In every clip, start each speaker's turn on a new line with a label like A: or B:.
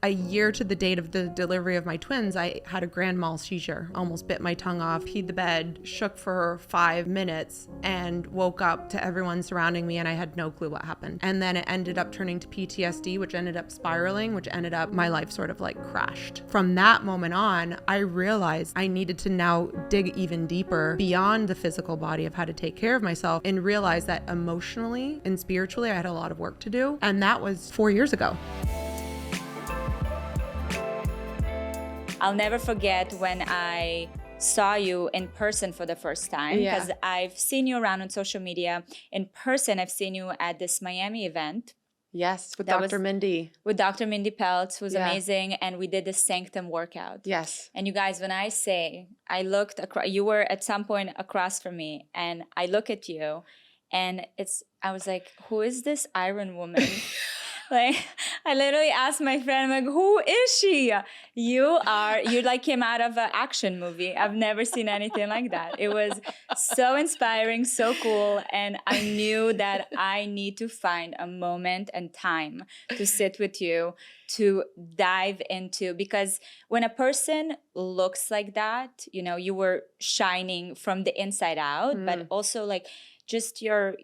A: a year to the date of the delivery of my twins, I had a grand mal seizure, almost bit my tongue off, peed the bed, shook for 5 minutes, and woke up to everyone surrounding me, and I had no clue what happened. And then it ended up turning to PTSD, which ended up spiraling, which ended up my life sort of like crashed. From that moment on, I realized I needed to now dig even deeper beyond the physical body of how to take care of myself, and realize that emotionally and spiritually I had a lot of work to do. And that was 4 years ago.
B: I'll never forget when I saw you in person for the first time, because I've seen you around on social media. In person, I've seen you at this Miami event.
A: Yes, with Dr. Mindy.
B: With Dr. Mindy Peltz, who's amazing. And we did the Sanctum workout.
A: Yes.
B: And you guys, when I say, I looked across, you were at some point across from me, and I look at you, and I was like, who is this Iron Woman? Like, I literally asked my friend, I'm like, who is she? You like came out of an action movie. I've never seen anything like that. It was so inspiring, so cool. And I knew that I need to find a moment and time to sit with you, to dive into, because when a person looks like that, you know, you were shining from the inside out, but also like just your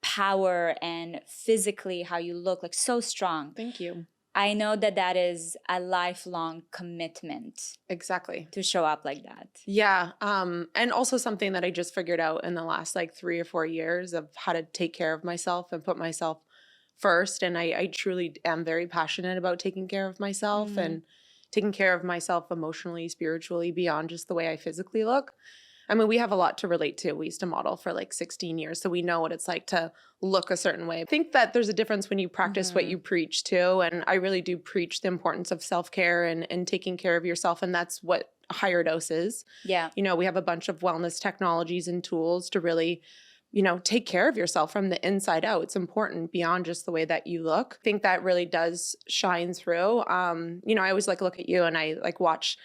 B: power and physically how you look, like so strong.
A: Thank you.
B: I know that is a lifelong commitment.
A: Exactly.
B: To show up like that.
A: Yeah. And also something that I just figured out in the last like 3 or 4 years of how to take care of myself and put myself first. And I truly am very passionate about taking care of myself and taking care of myself emotionally, spiritually, beyond just the way I physically look. I mean, we have a lot to relate to. We used to model for like 16 years, so we know what it's like to look a certain way. I think that there's a difference when you practice what you preach too, and I really do preach the importance of self-care and taking care of yourself, and that's what HigherDOSE is.
B: Yeah.
A: You know, we have a bunch of wellness technologies and tools to really, you know, take care of yourself from the inside out. It's important beyond just the way that you look. I think that really does shine through. You know, I always like look at you and I like watch,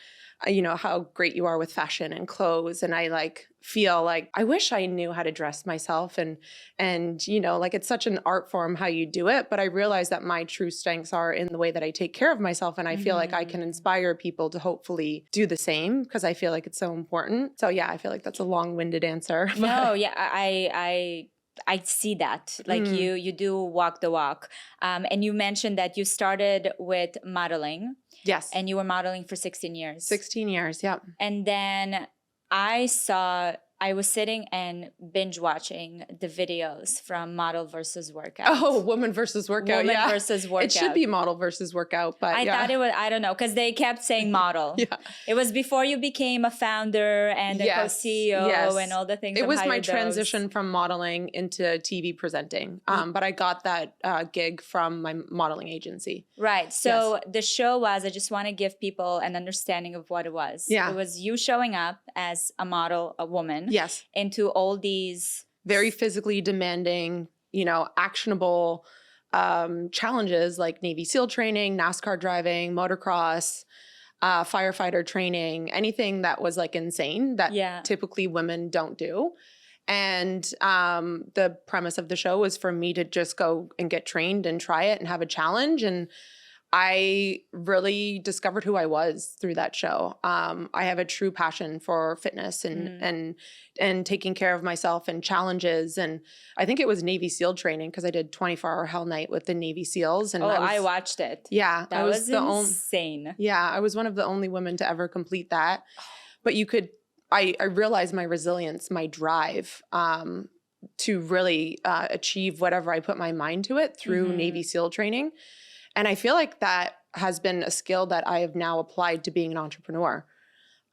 A: you know, how great you are with fashion and clothes. And I like feel like I wish I knew how to dress myself and, you know, like it's such an art form how you do it. But I realize that my true strengths are in the way that I take care of myself. And I feel like I can inspire people to hopefully do the same, because I feel like it's so important. So yeah, I feel like that's a long-winded answer.
B: No, yeah, I see that. Like you do walk the walk. And you mentioned that you started with modeling.
A: Yes.
B: And you were modeling for 16 years.
A: 16 years, yeah.
B: And then I was sitting and binge watching the videos from Model versus Workout.
A: Oh, Woman versus Workout.
B: Woman versus Workout.
A: It should be Model versus Workout, but
B: I thought it was, I don't know, because they kept saying model. It was before you became a founder and a co-CEO and all the things.
A: It was my
B: HigherDOSE.
A: transition from modeling into TV presenting. But I got that gig from my modeling agency.
B: Right. So the show was, I just want to give people an understanding of what it was.
A: Yeah.
B: It was you showing up as a model, a woman.
A: Yes.
B: Into all these
A: very physically demanding, you know, actionable challenges like Navy SEAL training, NASCAR driving, motocross, firefighter training, anything that was like insane that typically women don't do. And the premise of the show was for me to just go and get trained and try it and have a challenge. And I really discovered who I was through that show. I have a true passion for fitness and taking care of myself and challenges. And I think it was Navy SEAL training, because I did 24-hour Hell Night with the Navy SEALs. And
B: I watched it.
A: Yeah.
B: That was insane.
A: I was one of the only women to ever complete that. But I realized my resilience, my drive to really achieve whatever I put my mind to it through Navy SEAL training. And I feel like that has been a skill that I have now applied to being an entrepreneur.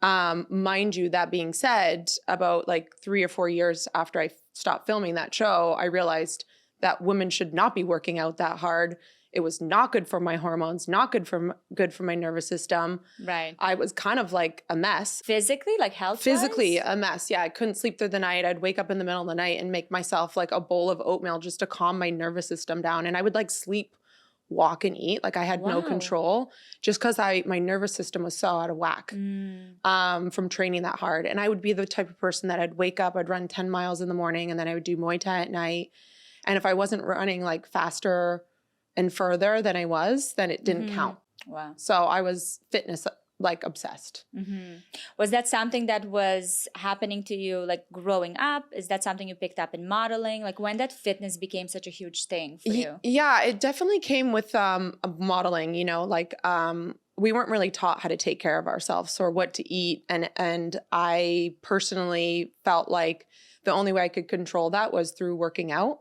A: Mind you, that being said, about like 3 or 4 years after I stopped filming that show, I realized that women should not be working out that hard. It was not good for my hormones, not good for my nervous system.
B: Right.
A: I was kind of like a mess.
B: Physically, like health-wise?
A: Physically a mess. Yeah, I couldn't sleep through the night. I'd wake up in the middle of the night and make myself like a bowl of oatmeal just to calm my nervous system down. And I would like sleep, walk, and eat. Like I had no control, just because my nervous system was so out of whack from training that hard. And I would be the type of person that I'd wake up, I'd run 10 miles in the morning, and then I would do Muay Thai at night. And if I wasn't running like faster and further than I was, then it didn't count.
B: Wow.
A: So I was fitness like obsessed.
B: Was that something that was happening to you like growing up? Is that something you picked up in modeling? Like when that fitness became such a huge thing for you?
A: Yeah, it definitely came with modeling, you know, like we weren't really taught how to take care of ourselves or what to eat. And I personally felt like the only way I could control that was through working out.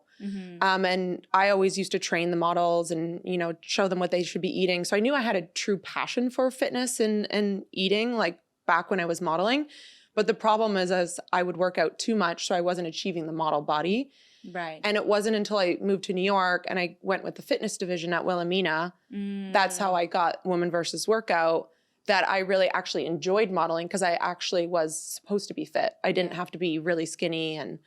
A: And I always used to train the models and, you know, show them what they should be eating. So I knew I had a true passion for fitness and eating, like back when I was modeling. But the problem is, as I would work out too much, so I wasn't achieving the model body.
B: Right.
A: And it wasn't until I moved to New York and I went with the fitness division at Wilhelmina, that's how I got Woman versus Workout, that I really actually enjoyed modeling because I actually was supposed to be fit. I didn't have to be really skinny. And,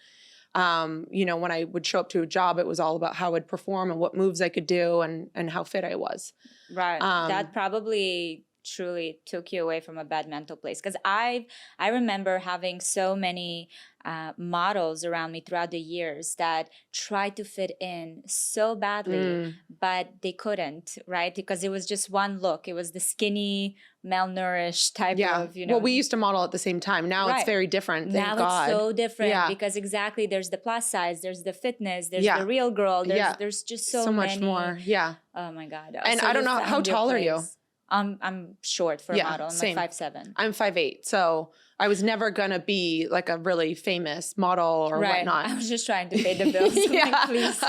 A: you know, when I would show up to a job, it was all about how I'd perform and what moves I could do and how fit I was.
B: Right. That probably truly took you away from a bad mental place. Because I remember having so many models around me throughout the years that tried to fit in so badly, but they couldn't, right? Because it was just one look. It was the skinny, malnourished type of, you know.
A: Well, we used to model at the same time. Now it's very different. Thank God.
B: It's so different because exactly there's the plus size, there's the fitness, there's the real girl, there's just so
A: much more. Yeah.
B: Oh my God.
A: And so I don't know, how tall are you?
B: I'm short for a model. I'm
A: same.
B: like 5'7".
A: I'm 5'8". So I was never gonna be like a really famous model or whatnot.
B: I was just trying to pay the bills. Like, please.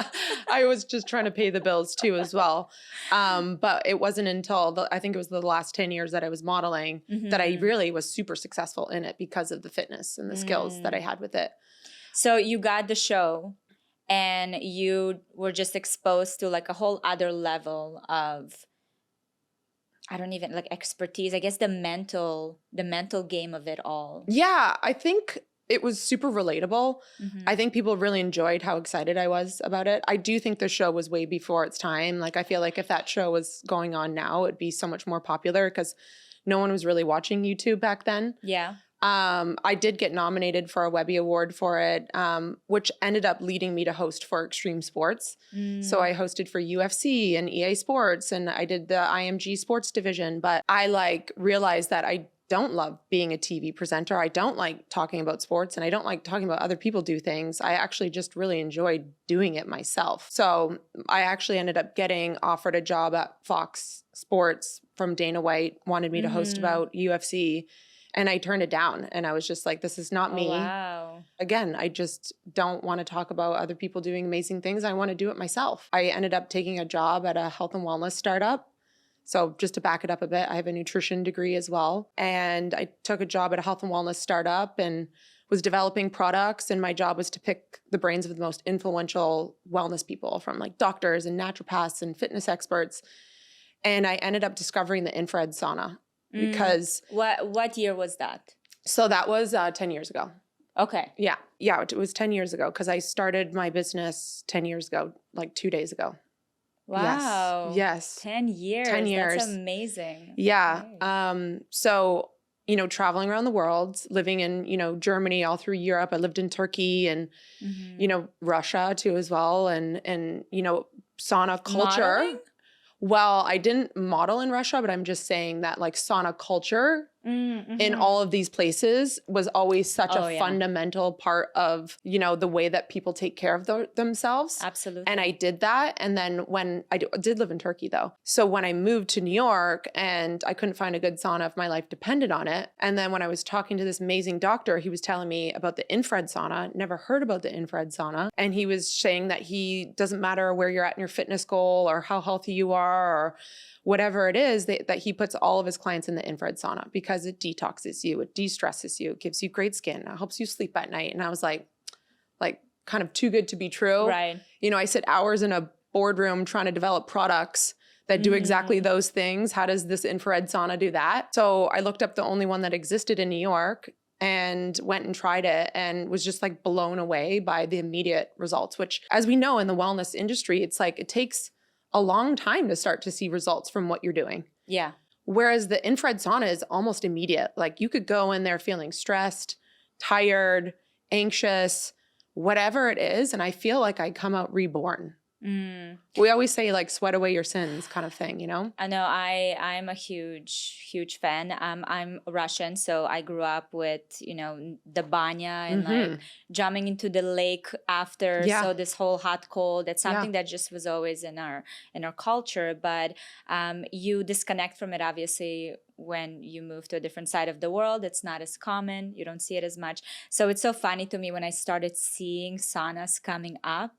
A: I was just trying to pay the bills too as well. But it wasn't until I think it was the last 10 years that I was modeling that I really was super successful in it because of the fitness and the skills that I had with it.
B: So you got the show and you were just exposed to like a whole other level of, I don't even like expertise, I guess the mental game of it all. Yeah,
A: I think it was super relatable. I think people really enjoyed how excited I was about it. I do think the show was way before its time. Like I feel like if that show was going on now, it'd be so much more popular because no one was really watching YouTube back then.
B: Yeah.
A: I did get nominated for a Webby Award for it, which ended up leading me to host for Extreme Sports. So I hosted for UFC and EA Sports, and I did the IMG Sports division. But I like realized that I don't love being a TV presenter. I don't like talking about sports, and I don't like talking about other people do things. I actually just really enjoyed doing it myself. So I actually ended up getting offered a job at Fox Sports from Dana White, wanted me to host about UFC. And I turned it down and I was just like, this is not me.
B: Wow.
A: Again, I just don't want to talk about other people doing amazing things. I want to do it myself. I ended up taking a job at a health and wellness startup. So just to back it up a bit, I have a nutrition degree as well. And I took a job at a health and wellness startup and was developing products. And my job was to pick the brains of the most influential wellness people from like doctors and naturopaths and fitness experts. And I ended up discovering the infrared sauna. Because
B: what year was that?
A: So that was 10 years ago.
B: Okay.
A: Yeah, it was 10 years ago because I started my business 10 years ago, like 2 days ago.
B: Wow.
A: Yes.
B: 10 years.
A: 10 years.
B: That's amazing.
A: Yeah.
B: Okay.
A: So, you know, traveling around the world, living in, you know, Germany, all through Europe. I lived in Turkey and, you know, Russia too as well. And you know, sauna culture.
B: Modeling?
A: Well, I didn't model in Russia, but I'm just saying that like sauna culture in all of these places was always such a fundamental part of, you know, the way that people take care of themselves.
B: Absolutely.
A: And I did that. And then when I did live in Turkey though. So when I moved to New York and I couldn't find a good sauna if my life depended on it. And then when I was talking to this amazing doctor, he was telling me about the infrared sauna, never heard about the infrared sauna. And he was saying that he doesn't matter where you're at in your fitness goal or how healthy you are or whatever it is, that he puts all of his clients in the infrared sauna because it detoxes you, it de-stresses you, it gives you great skin, it helps you sleep at night. And I was like kind of too good to be true.
B: Right.
A: You know, I sit hours in a boardroom trying to develop products that do exactly those things. How does this infrared sauna do that? So I looked up the only one that existed in New York and went and tried it and was just like blown away by the immediate results, which as we know in the wellness industry, it's like it takes a long time to start to see results from what you're doing.
B: Yeah.
A: Whereas the infrared sauna is almost immediate. Like you could go in there feeling stressed, tired, anxious, whatever it is. And I feel like I come out reborn. We always say like sweat away your sins kind of thing, you know?
B: I know I'm a huge fan. I'm Russian, so I grew up with, the banya and like jumping into the lake after.
A: Yeah.
B: So this whole hot cold, that's
A: Yeah.
B: something that just was always in our culture. But you disconnect from it obviously when you move to a different side of the world. It's not as common. You don't see it as much. So it's so funny to me when I started seeing saunas coming up.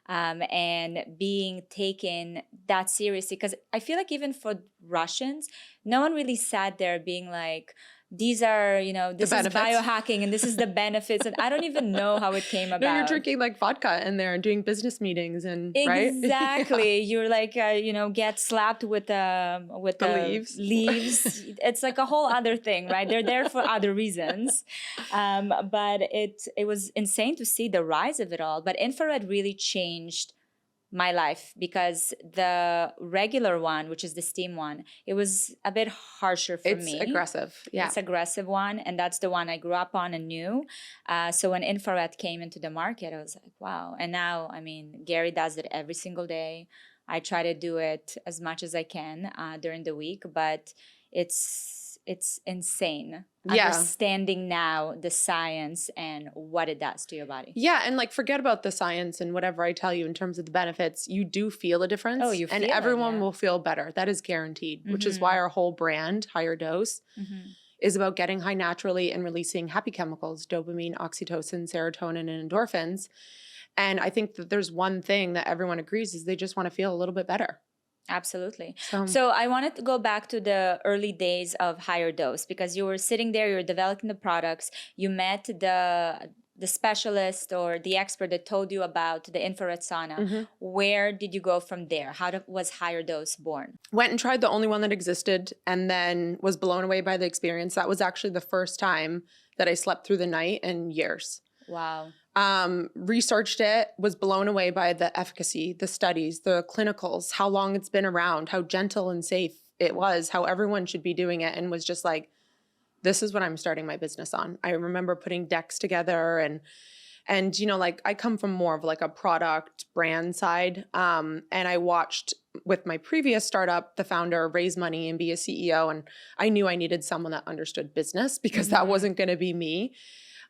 B: And being taken that seriously, because I feel like even for Russians, no one really sat there being like, these are, this is biohacking and this is the benefits. And I don't even know how it came about.
A: No, you're drinking like vodka in there and doing business meetings and
B: exactly. Yeah. You're like, get slapped with the leaves. It's like a whole other thing, right? They're there for other reasons. But it was insane to see the rise of it all. But infrared really changed my life, because the regular one, which is the steam one, it was a bit harsher for me.
A: It's aggressive. Yeah.
B: It's aggressive one. And that's the one I grew up on and knew. So when infrared came into the market, I was like, wow. And now, I mean, Gary does it every single day. I try to do it as much as I can during the week, but it's insane.
A: Yeah.
B: Understanding now the science and what it does to your body.
A: Yeah, and like forget about the science and whatever I tell you in terms of the benefits. You do feel a difference.
B: Oh, you feel
A: and
B: it,
A: everyone will feel better. That is guaranteed, which is why our whole brand, HigherDOSE, is about getting high naturally and releasing happy chemicals, dopamine, oxytocin, serotonin, and endorphins. And I think that there's one thing that everyone agrees is they just want to feel a little bit better.
B: Absolutely. So I wanted to go back to the early days of HigherDOSE, because you were sitting there, you were developing the products, you met the specialist or the expert that told you about the infrared sauna. Where did you go from there? How was HigherDOSE born?
A: Went and tried the only one that existed and then was blown away by the experience. That was actually the first time that I slept through the night in years.
B: Wow.
A: Researched it, was blown away by the efficacy, the studies, the clinicals, how long it's been around, how gentle and safe it was, how everyone should be doing it, and was just like, this is what I'm starting my business on. I remember putting decks together and like I come from more of like a product brand side. And I watched with my previous startup, the founder raise money and be a CEO. And I knew I needed someone that understood business, because that wasn't going to be me.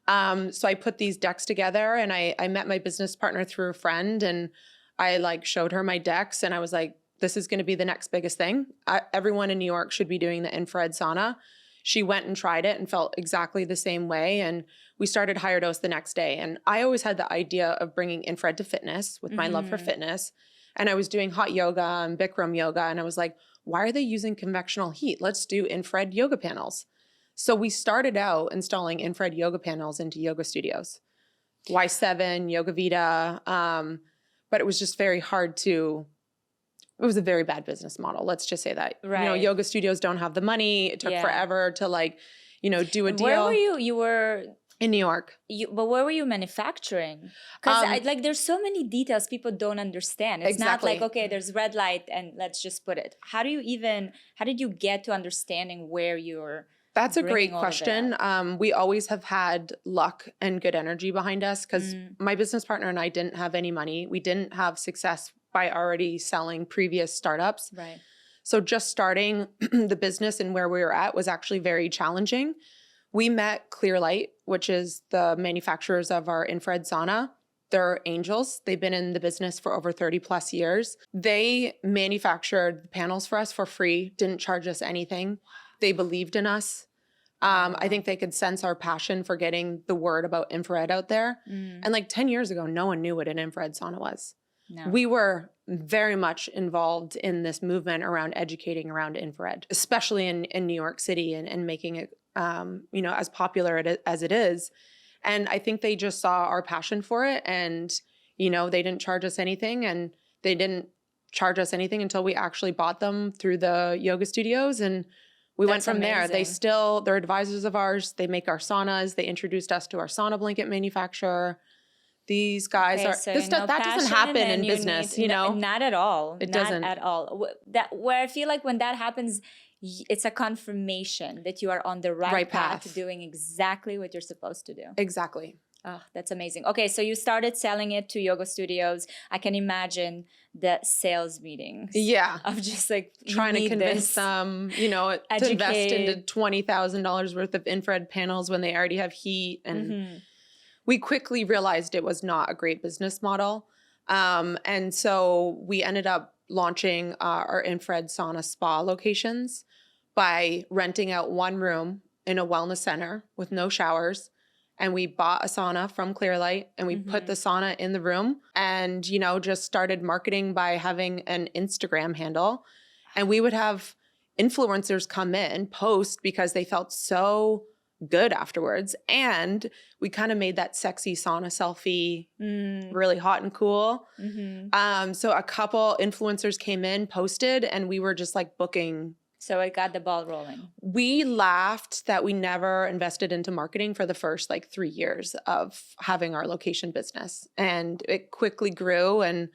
A: So I put these decks together, and I met my business partner through a friend, and I like showed her my decks, and I was like, this is going to be the next biggest thing. Everyone in New York should be doing the infrared sauna. She went and tried it and felt exactly the same way. And we started HigherDOSE the next day. And I always had the idea of bringing infrared to fitness with my love for fitness. And I was doing hot yoga and Bikram yoga. And I was like, why are they using convectional heat? Let's do infrared yoga panels. So we started out installing infrared yoga panels into yoga studios, Y7, Yoga Vita. But it was just very hard it was a very bad business model. Let's just say that.
B: Right.
A: Yoga studios don't have the money. It took forever to do a deal.
B: Where were you? You were
A: in New York.
B: But where were you manufacturing? Because there's so many details people don't understand. It's not like, okay, there's red light and let's just put it. How did you get to understanding where you're?
A: That's a great question. We always have had luck and good energy behind us, because my business partner and I didn't have any money. We didn't have success by already selling previous startups.
B: Right.
A: So just starting the business and where we were at was actually very challenging. We met Clearlight, which is the manufacturers of our infrared sauna. They're angels. They've been in the business for over 30 plus years. They manufactured the panels for us for free, didn't charge us anything. They believed in us. I think they could sense our passion for getting the word about infrared out there. And like 10 years ago, no one knew what an infrared sauna was. No. We were very much involved in this movement around educating around infrared, especially in New York City, and making it, as popular as it is. And I think they just saw our passion for it, and, they didn't charge us anything, and they didn't charge us anything until we actually bought them through the yoga studios. And we went from there. They're advisors of ours. They make our saunas. They introduced us to our sauna blanket manufacturer. These guys that doesn't happen in business,
B: Not at all.
A: It doesn't
B: at all. Where I feel like when that happens, it's a confirmation that you are on the right path to doing exactly what you're supposed to do.
A: Exactly.
B: Oh, that's amazing. Okay, so you started selling it to yoga studios. I can imagine the sales meetings.
A: Yeah.
B: Of just like
A: trying to convince them, you know, to invest into $20,000 worth of infrared panels when they already have heat. And we quickly realized it was not a great business model. And so we ended up launching our infrared sauna spa locations by renting out one room in a wellness center with no showers. And we bought a sauna from Clearlight and we put the sauna in the room and, you know, just started marketing by having an Instagram handle. And we would have influencers come in, post because they felt so good afterwards. And we kind of made that sexy sauna selfie really hot and cool. So a couple influencers came in, posted, and we were just like booking.
B: So it got the ball rolling.
A: We laughed that we never invested into marketing for the first like 3 years of having our location business. And it quickly grew. And,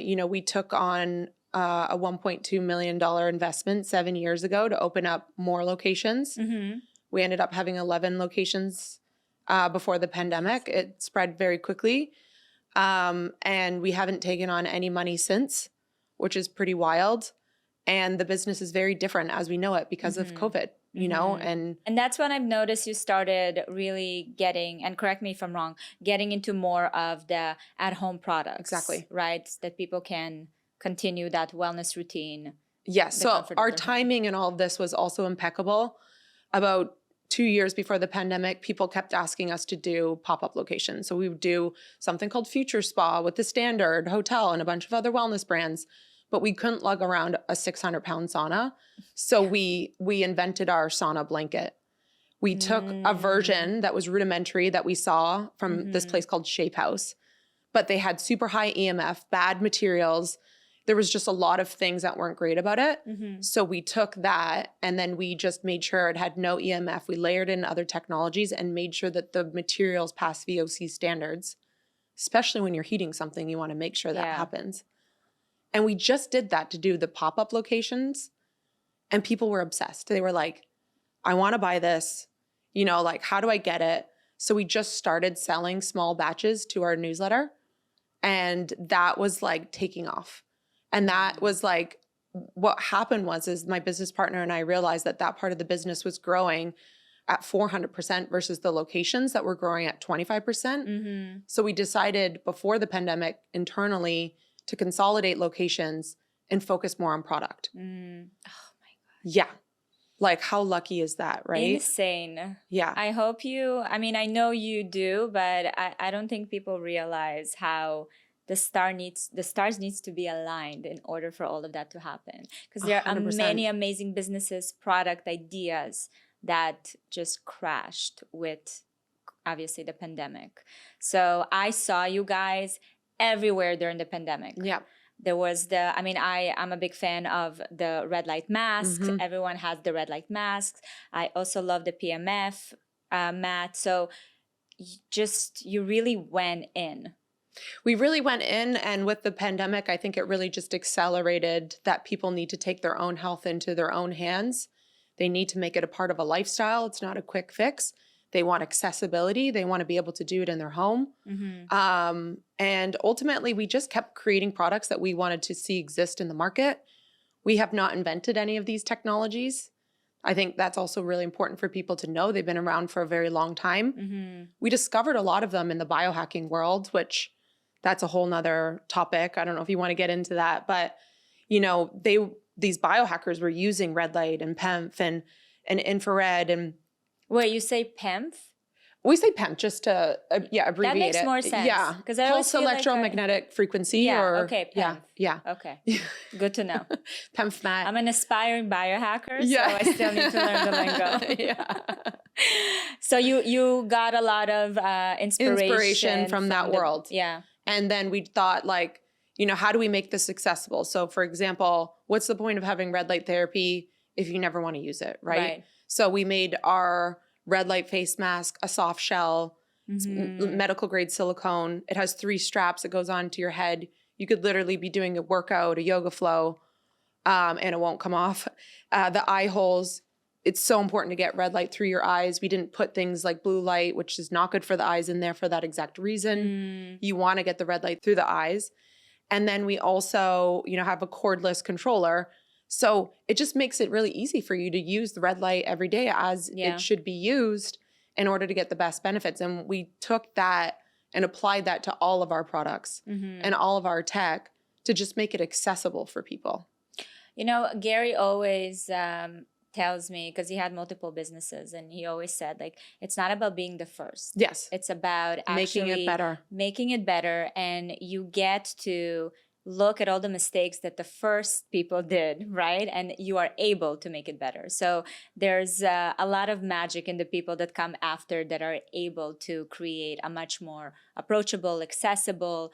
A: you know, we took on a $1.2 million investment 7 years ago to open up more locations. We ended up having 11 locations before the pandemic. It spread very quickly. And we haven't taken on any money since, which is pretty wild. And the business is very different as we know it because of COVID, you know, and
B: that's when I've noticed you started really getting, and correct me if I'm wrong, getting into more of the at-home products.
A: Exactly.
B: Right? That people can continue that wellness routine.
A: yes. So our timing and all of this was also impeccable. About 2 years before the pandemic, people kept asking us to do pop-up locations. So we would do something called Future Spa with the Standard Hotel and a bunch of other wellness brands. But we couldn't lug around a 600-pound sauna. So we invented our sauna blanket. We took a version that was rudimentary that we saw from this place called Shape House, but they had super high EMF, bad materials. There was just a lot of things that weren't great about it. So we took that and then we just made sure it had no EMF. We layered in other technologies and made sure that the materials passed VOC standards, especially when you're heating something, you want to make sure that happens. And we just did that to do the pop-up locations and people were obsessed. They were like, I want to buy this, you know, like, how do I get it? So we just started selling small batches to our newsletter and that was like taking off. And that was like, what happened is my business partner and I realized that that part of the business was growing at 400% versus the locations that were growing at 25%. So we decided before the pandemic internally to consolidate locations and focus more on product. Oh my God. Yeah. Like how lucky is that, right?
B: Insane.
A: Yeah.
B: I hope I mean, I know you do, but I don't think people realize how the stars needs to be aligned in order for all of that to happen. Because there are
A: 100%.
B: many amazing businesses, product ideas that just crashed with obviously the pandemic. So I saw you guys everywhere during the pandemic.
A: Yeah.
B: There was I'm a big fan of the red light masks. Everyone has the red light masks. I also love the PMF mat. So you really went in.
A: We really went in, and with the pandemic, I think it really just accelerated that people need to take their own health into their own hands. They need to make it a part of a lifestyle. It's not a quick fix. They want accessibility. They want to be able to do it in their home. And ultimately, we just kept creating products that we wanted to see exist in the market. We have not invented any of these technologies. I think that's also really important for people to know. They've been around for a very long time. We discovered a lot of them in the biohacking world, which that's a whole nother topic. I don't know if you want to get into that, but you know, these biohackers were using red light and PEMF and infrared and
B: Wait, you say PEMF?
A: We say PEMF just to abbreviate it.
B: That makes more sense.
A: Yeah,
B: because
A: pulse electromagnetic frequency.
B: Yeah.
A: Or,
B: okay. PEMF.
A: Yeah.
B: Okay. Good to know.
A: PEMF mat.
B: I'm an aspiring biohacker, so I still need to learn the lingo.
A: Yeah.
B: So you got a lot of inspiration
A: from that world.
B: Yeah.
A: And then we thought, like, you know, how do we make this accessible? So, for example, what's the point of having red light therapy if you never want to use it, right? So we made our red light face mask a soft shell, medical grade silicone. It has 3 straps. It goes onto your head. You could literally be doing a workout, a yoga flow, and it won't come off. The eye holes it's so important to get red light through your eyes. We didn't put things like blue light, which is not good for the eyes, in there for that exact reason. You want to get the red light through the eyes. And then we also, have a cordless controller. So it just makes it really easy for you to use the red light every day as it should be used in order to get the best benefits. And we took that and applied that to all of our products and all of our tech to just make it accessible for people.
B: Gary always tells me, because he had multiple businesses, and he always said, like, it's not about being the first.
A: Yes.
B: It's about actually
A: making it better.
B: And you get to look at all the mistakes that the first people did, right? And you are able to make it better. So there's a lot of magic in the people that come after that are able to create a much more approachable, accessible,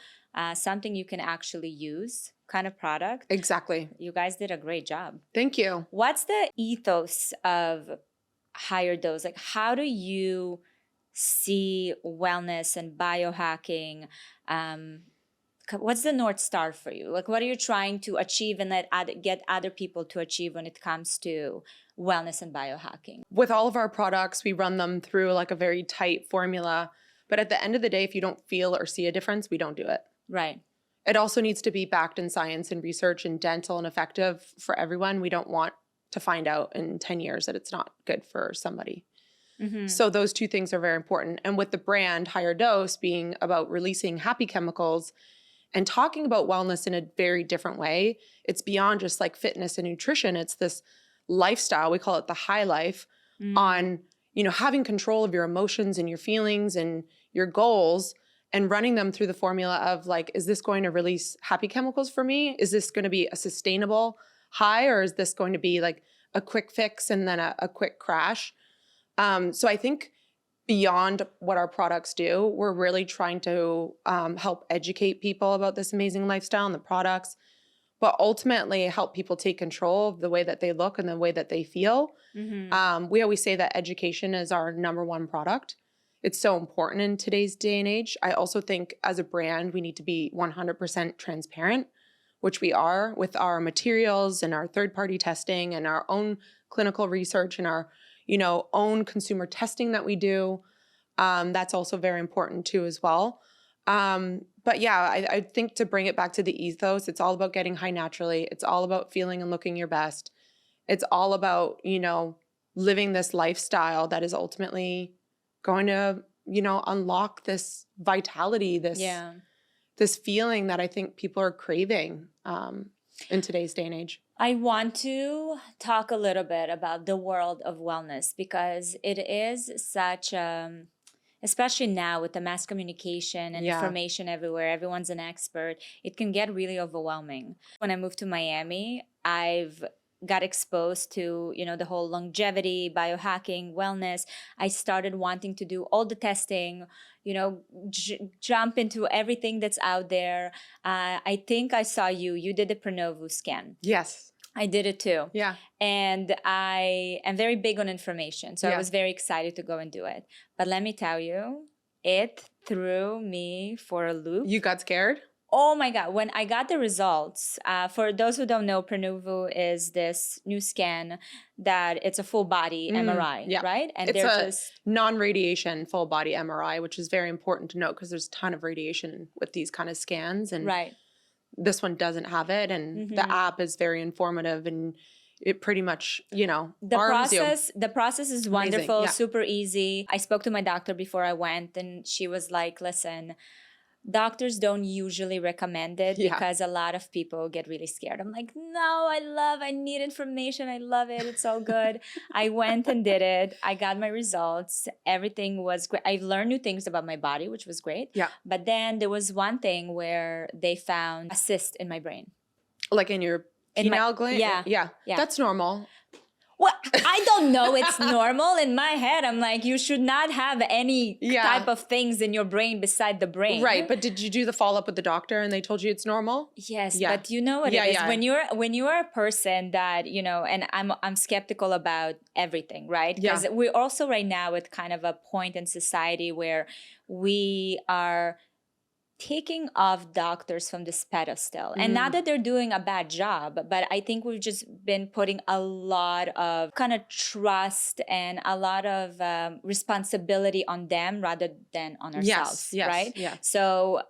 B: something you can actually use kind of product.
A: Exactly.
B: You guys did a great job.
A: Thank you.
B: What's the ethos of HigherDOSE? Like, how do you see wellness and biohacking? What's the North Star for you? Like, what are you trying to achieve and get other people to achieve when it comes to wellness and biohacking?
A: With all of our products, we run them through like a very tight formula. But at the end of the day, if you don't feel or see a difference, we don't do it.
B: Right.
A: It also needs to be backed in science and research and dental and effective for everyone. We don't want to find out in 10 years that it's not good for somebody. So those two things are very important. And with the brand HigherDOSE being about releasing happy chemicals and talking about wellness in a very different way, it's beyond just like fitness and nutrition. It's this lifestyle. We call it the high life on, having control of your emotions and your feelings and your goals, and running them through the formula of like, is this going to release happy chemicals for me? Is this going to be a sustainable high, or is this going to be like a quick fix and then a quick crash? So I think beyond what our products do, we're really trying to help educate people about this amazing lifestyle and the products, but ultimately help people take control of the way that they look and the way that they feel. We always say that education is our number one product. It's so important in today's day and age. I also think as a brand, we need to be 100% transparent, which we are with our materials and our third-party testing and our own clinical research and our, own consumer testing that we do. That's also very important too as well. But yeah, I think to bring it back to the ethos, it's all about getting high naturally. It's all about feeling and looking your best. It's all about, living this lifestyle that is ultimately going to, unlock this vitality, this feeling that I think people are craving in today's day and age.
B: I want to talk a little bit about the world of wellness, because it is such especially now with the mass communication and information everywhere, everyone's an expert, it can get really overwhelming. When I moved to Miami, I've got exposed to, the whole longevity, biohacking, wellness. I started wanting to do all the testing, jump into everything that's out there. I think I saw you did the Prenovo scan.
A: Yes.
B: I did it too.
A: Yeah.
B: And I am very big on information. So I was very excited to go and do it. But let me tell you, it threw me for a loop.
A: You got scared?
B: Oh my God. When I got the results, for those who don't know, Prenovo is this new scan that it's a full body MRI, right? And
A: it's a non-radiation full body MRI, which is very important to note because there's a ton of radiation with these kind of scans. And this one doesn't have it. And the app is very informative, and it pretty much,
B: the process is wonderful,
A: Amazing.
B: Super easy. I spoke to my doctor before I went, and she was like, listen, doctors don't usually recommend it because a lot of people get really scared. I'm like, no, I need information. I love it. It's so good. I went and did it. I got my results. Everything was great. I learned new things about my body, which was great.
A: Yeah.
B: But then there was one thing where they found a cyst in my brain.
A: Like in your pineal gland? Yeah. That's normal.
B: Well, I don't know. It's normal. In my head, I'm like, you should not have any type of things in your brain beside the brain.
A: Right. But did you do the follow-up with the doctor and they told you it's normal?
B: Yes. But you know what it is. When you're a person that, and I'm skeptical about everything, right? Because we're also right now at kind of a point in society where we are taking off doctors from this pedestal. And not that they're doing a bad job, but I think we've just been putting a lot of kind of trust and a lot of responsibility on them rather than on ourselves, right?
A: Yeah.
B: So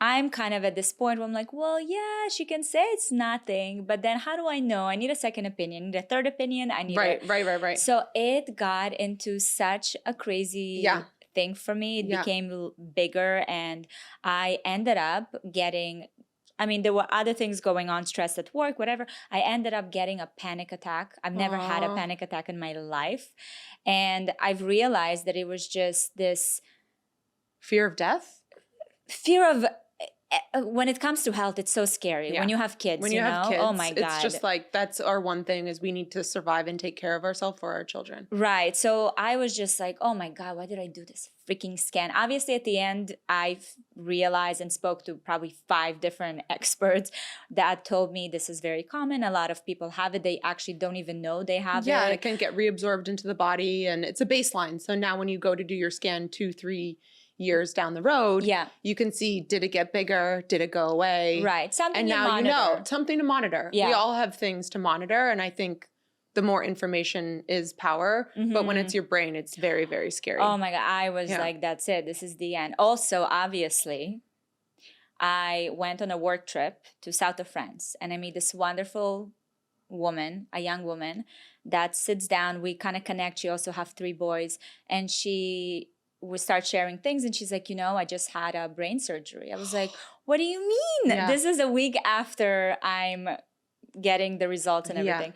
B: I'm kind of at this point where I'm like, well, yeah, she can say it's nothing, but then how do I know? I need a second opinion, I need a third opinion. I need
A: Right.
B: So it got into such a crazy thing for me. It became bigger, and I ended up getting, I mean, there were other things going on, stress at work, whatever. I ended up getting a panic attack. I've never had a panic attack in my life. And I've realized that it was just this
A: fear of death.
B: Fear of, when it comes to health, it's so scary. When you have kids,
A: when you have kids,
B: oh my God.
A: It's just like, that's our one thing, is we need to survive and take care of ourselves for our children.
B: Right. So I was just like, oh my God, why did I do this freaking scan? Obviously, at the end, I've realized and spoke to probably 5 different experts that told me this is very common. A lot of people have it. They actually don't even know they have it.
A: Yeah, it can get reabsorbed into the body, and it's a baseline. So now when you go to do your scan 2-3 years down the road, you can see, did it get bigger? Did it go away?
B: Right. Something
A: and
B: to
A: now
B: monitor.
A: you know, something to monitor. We all have things to monitor, and I think the more information is power, but when it's your brain, it's very, very scary.
B: Oh my God. I was like, that's it. This is the end. Also, obviously, I went on a work trip to south of France, and I met this wonderful woman, a young woman that sits down. We kind of connect. She also have 3 boys, and we start sharing things, and she's like, I just had a brain surgery. I was like, what do you mean? This is a week after I'm getting the results and everything.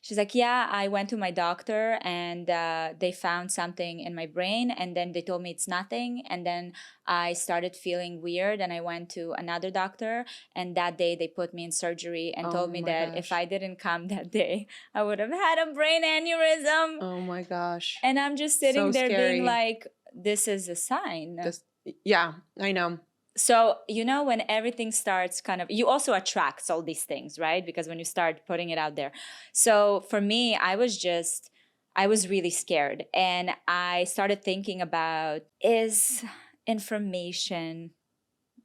B: She's like, yeah, I went to my doctor, and they found something in my brain, and then they told me it's nothing. And then I started feeling weird, and I went to another doctor, and that day they put me in surgery and told me that if I didn't come that day, I would have had a brain aneurysm.
A: Oh my gosh.
B: And I'm just sitting there
A: scary.
B: being like, this is a sign.
A: Yeah, I know.
B: So, when everything starts kind of, you also attract all these things, right? Because when you start putting it out there. So for me, I was really scared. And I started thinking about, is information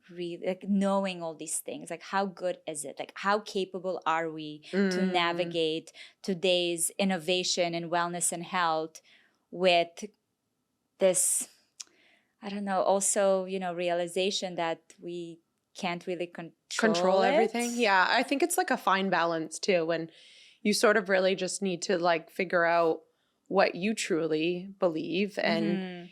B: really, like, knowing all these things, like, how good is it? Like, how capable are we to navigate today's innovation in wellness and health with this, I don't know, also, realization that we can't really control
A: everything. Yeah, I think it's like a fine balance too, when you sort of really just need to like figure out what you truly believe. And,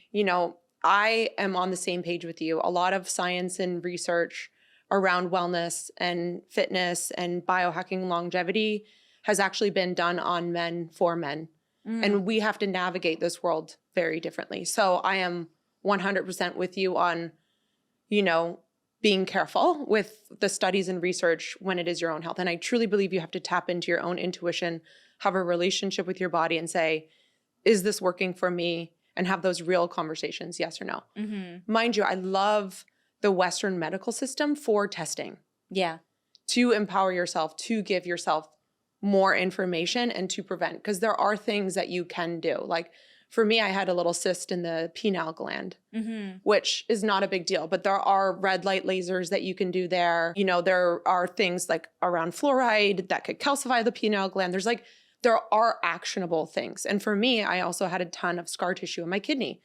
A: I am on the same page with you. A lot of science and research around wellness and fitness and biohacking longevity has actually been done on men for men. And we have to navigate this world very differently. So I am 100% with you on, being careful with the studies and research when it is your own health. And I truly believe you have to tap into your own intuition, have a relationship with your body and say, is this working for me? And have those real conversations, yes or no. Mind you, I love the Western medical system for testing.
B: Yeah.
A: To empower yourself, to give yourself more information and to prevent. Because there are things that you can do. Like for me, I had a little cyst in the pineal gland, which is not a big deal. But there are red light lasers that you can do there. There are things like around fluoride that could calcify the pineal gland. There are actionable things. And for me, I also had a ton of scar tissue in my kidney.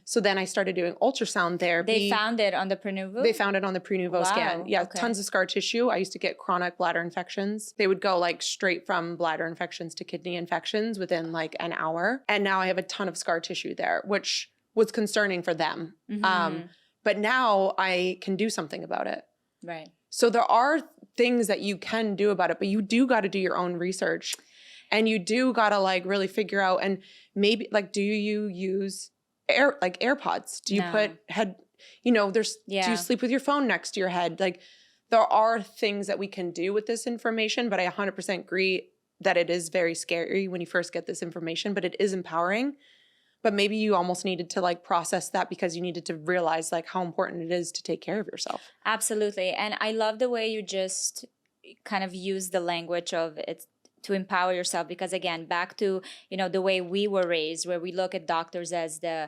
A: So then I started doing ultrasound therapy.
B: They found it on the Prenuvo?
A: They found it on the Prenuvo scan. Yeah,
B: okay.
A: Tons of scar tissue. I used to get chronic bladder infections. They would go like straight from bladder infections to kidney infections within like an hour. And now I have a ton of scar tissue there, which was concerning for them. But now I can do something about it.
B: Right.
A: So there are things that you can do about it, but you do got to do your own research. And you do gotta like really figure out, and maybe like, do you use AirPods? Do you put head, do you sleep with your phone next to your head? Like there are things that we can do with this information, but I 100% agree that it is very scary when you first get this information, but it is empowering. But maybe you almost needed to like process that because you needed to realize like how important it is to take care of yourself.
B: Absolutely. And I love the way you just kind of use the language of it's to empower yourself, because again, back to, the way we were raised, where we look at doctors as the,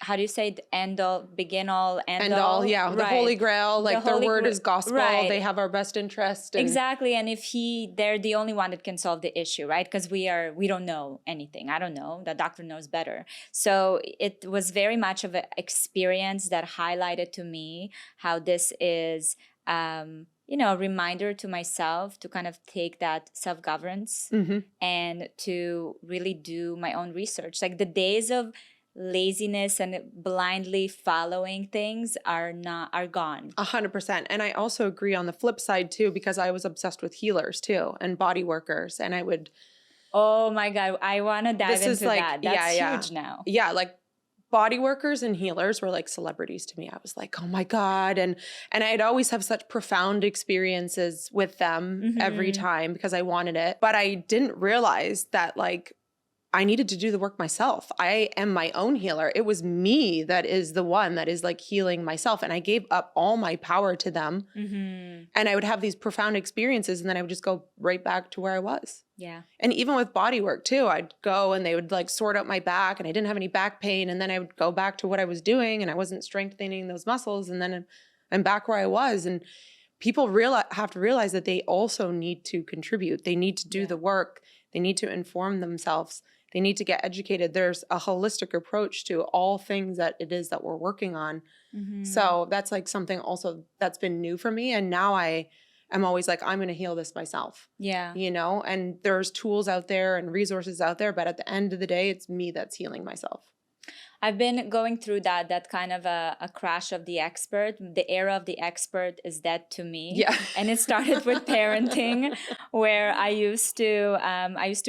B: how do you say, the end all, begin all,
A: end all, yeah, the Holy Grail, like their word is gospel.
B: Right.
A: They have our best interest. And
B: exactly. And if they're the only one that can solve the issue, right? Because we don't know anything. I don't know. The doctor knows better. So it was very much of an experience that highlighted to me how this is, a reminder to myself to kind of take that self-governance and to really do my own research. Like the days of laziness and blindly following things are gone.
A: 100%. And I also agree on the flip side too, because I was obsessed with healers too and body workers. And I would,
B: oh my God, I want to dive into that. That's huge now.
A: Yeah. Like body workers and healers were like celebrities to me. I was like, oh my God. And I'd always have such profound experiences with them every time because I wanted it. But I didn't realize that like I needed to do the work myself. I am my own healer. It was me that is the one that is like healing myself. And I gave up all my power to them. And I would have these profound experiences and then I would just go right back to where I was.
B: Yeah. And
A: even with body work too, I'd go and they would like sort out my back and I didn't have any back pain. And then I would go back to what I was doing and I wasn't strengthening those muscles. And then I'm back where I was. And people have to realize that they also need to contribute. They need to do the work. They need to inform themselves. They need to get educated. There's a holistic approach to all things that it is that we're working on. So that's like something also that's been new for me. And now I'm always like, I'm going to heal this myself.
B: Yeah.
A: And there's tools out there and resources out there. But at the end of the day, it's me that's healing myself.
B: I've been going through that kind of a crash of the expert. The era of the expert is dead to me.
A: Yeah.
B: And it started with parenting, where I used to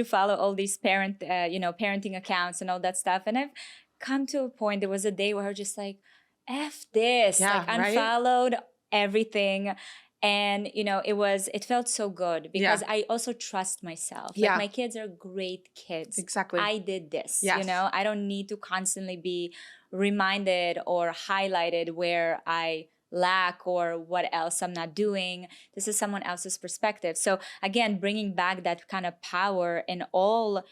B: follow all these parenting accounts and all that stuff. And I've come to a point, there was a day where I was just like, F this, like unfollowed everything. And, it felt so good because I also trust myself. Like my kids are great kids.
A: Exactly.
B: I did this, I don't need to constantly be reminded or highlighted where I lack or what else I'm not doing. This is someone else's perspective. So again, bringing back that kind of power in all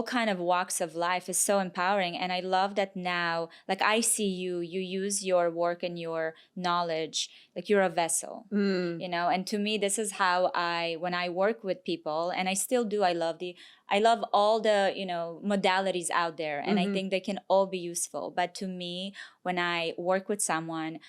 B: kind of walks of life is so empowering. And I love that now, like I see you use your work and your knowledge, like you're a vessel, and to me, this is how when I work with people, and I still do, I love all the, modalities out there. And I think they can all be useful. But to me, when I work with someone,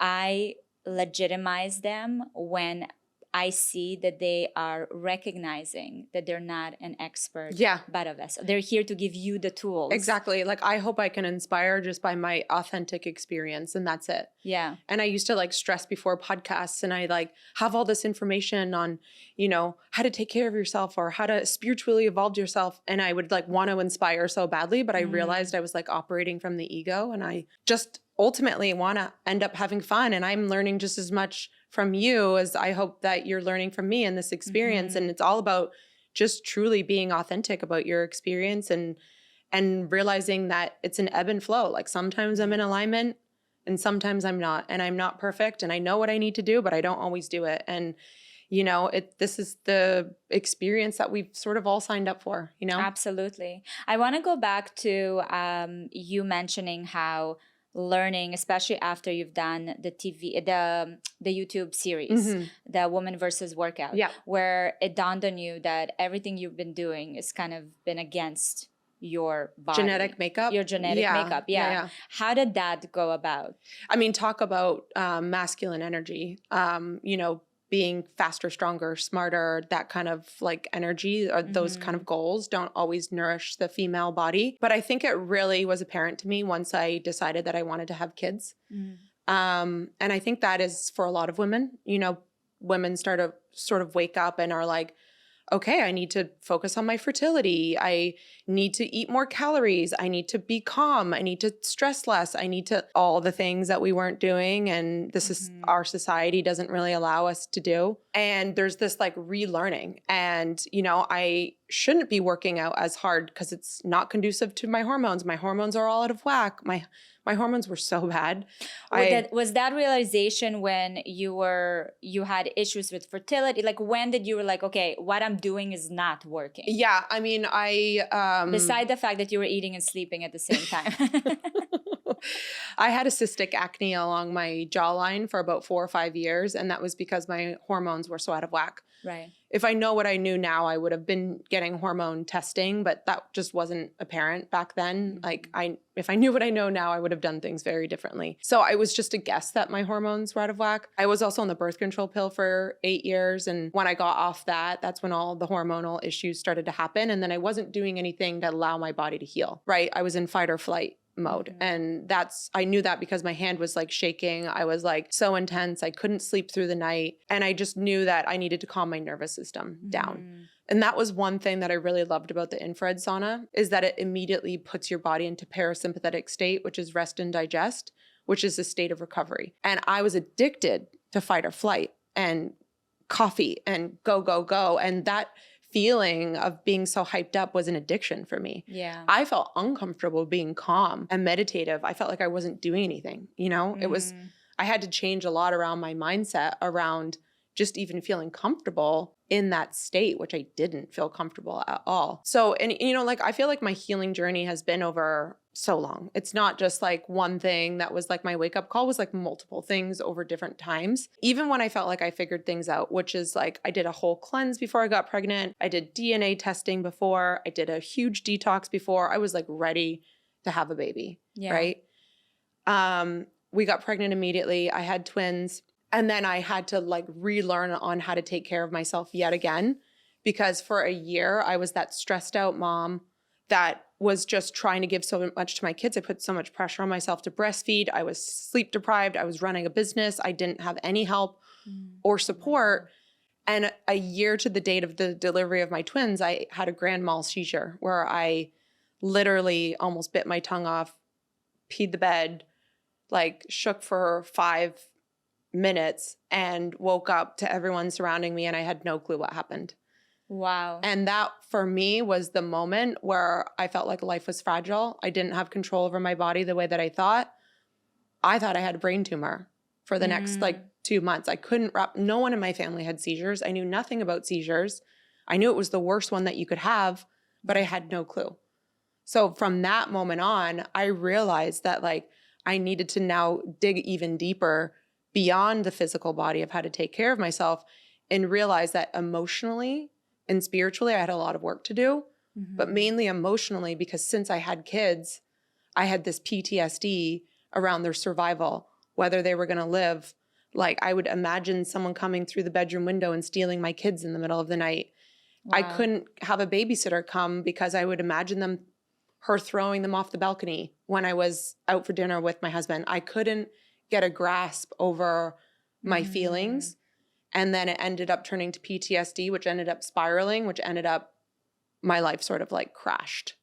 B: I legitimize them when I see that they are recognizing that they're not an expert, but a vessel. They're here to give you the tools.
A: Exactly. Like I hope I can inspire just by my authentic experience and that's it.
B: Yeah.
A: And I used to like stress before podcasts and I like have all this information on, how to take care of yourself or how to spiritually evolve yourself. And I would like want to inspire so badly, but I realized I was like operating from the ego and I just ultimately want to end up having fun. And I'm learning just as much from you as I hope that you're learning from me in this experience. And it's all about just truly being authentic about your experience and realizing that it's an ebb and flow. Like sometimes I'm in alignment and sometimes I'm not, and I'm not perfect and I know what I need to do, but I don't always do it. And this is the experience that we've sort of all signed up for,
B: Absolutely. I want to go back to you mentioning how learning, especially after you've done the YouTube series, the Woman versus Workout, where it dawned on you that everything you've been doing is kind of been against your body.
A: Genetic makeup.
B: Your genetic makeup. Yeah. How did that go about?
A: I mean, talk about masculine energy, being faster, stronger, smarter, that kind of like energy or those kind of goals don't always nourish the female body. But I think it really was apparent to me once I decided that I wanted to have kids. And I think that is for a lot of women, women start to sort of wake up and are like, okay, I need to focus on my fertility. I need to eat more calories. I need to be calm. I need to stress less. I need to all the things that we weren't doing. And this is our society doesn't really allow us to do. And there's this like relearning. And, I shouldn't be working out as hard because it's not conducive to my hormones. My hormones are all out of whack. My hormones were so bad.
B: Was that realization when you had issues with fertility? Like, when did you were like, okay, what I'm doing is not working?
A: Yeah, I mean,
B: beside the fact that you were eating and sleeping at the same time.
A: I had a cystic acne along my jawline for about 4 or 5 years, and that was because my hormones were so out of whack.
B: Right.
A: If I know what I knew now, I would have been getting hormone testing, but that just wasn't apparent back then. Like if I knew what I know now, I would have done things very differently. So I was just a guess that my hormones were out of whack. I was also on the birth control pill for 8 years. And when I got off that, that's when all the hormonal issues started to happen. And then I wasn't doing anything to allow my body to heal, right? I was in fight or flight mode. And I knew that because my hand was like shaking. I was like so intense. I couldn't sleep through the night. And I just knew that I needed to calm my nervous system down. And that was one thing that I really loved about the infrared sauna, is that it immediately puts your body into parasympathetic state, which is rest and digest, which is a state of recovery. And I was addicted to fight or flight and coffee and go, go, go. And that feeling of being so hyped up was an addiction for me.
B: Yeah.
A: I felt uncomfortable being calm and meditative. I felt like I wasn't doing anything, I had to change a lot around my mindset around just even feeling comfortable in that state, which I didn't feel comfortable at all. So, and I feel like my healing journey has been over so long. It's not just like one thing that was like my wake up call, was like multiple things over different times. Even when I felt like I figured things out, which is like I did a whole cleanse before I got pregnant. I did DNA testing before. I did a huge detox before. I was like ready to have a baby, right? We got pregnant immediately. I had twins. And then I had to like relearn on how to take care of myself yet again, because for a year I was that stressed out mom that was just trying to give so much to my kids. I put so much pressure on myself to breastfeed. I was sleep deprived. I was running a business. I didn't have any help or support. And a year to the date of the delivery of my twins, I had a grand mal seizure where I literally almost bit my tongue off, peed the bed, like shook for 5 minutes and woke up to everyone surrounding me, and I had no clue what happened.
B: Wow.
A: And that for me was the moment where I felt like life was fragile. I didn't have control over my body the way that I thought. I thought I had a brain tumor for the next like 2 months. I couldn't no one in my family had seizures. I knew nothing about seizures. I knew it was the worst one that you could have, but I had no clue. So from that moment on, I realized that like I needed to now dig even deeper beyond the physical body of how to take care of myself, and realize that emotionally and spiritually, I had a lot of work to do, but mainly emotionally, because since I had kids, I had this PTSD around their survival, whether they were going to live. Like I would imagine someone coming through the bedroom window and stealing my kids in the middle of the night. Wow. I couldn't have a babysitter come because I would imagine her throwing them off the balcony when I was out for dinner with my husband. I couldn't get a grasp over my feelings. And then it ended up turning to PTSD, which ended up spiraling, which ended up my life sort of like crashed.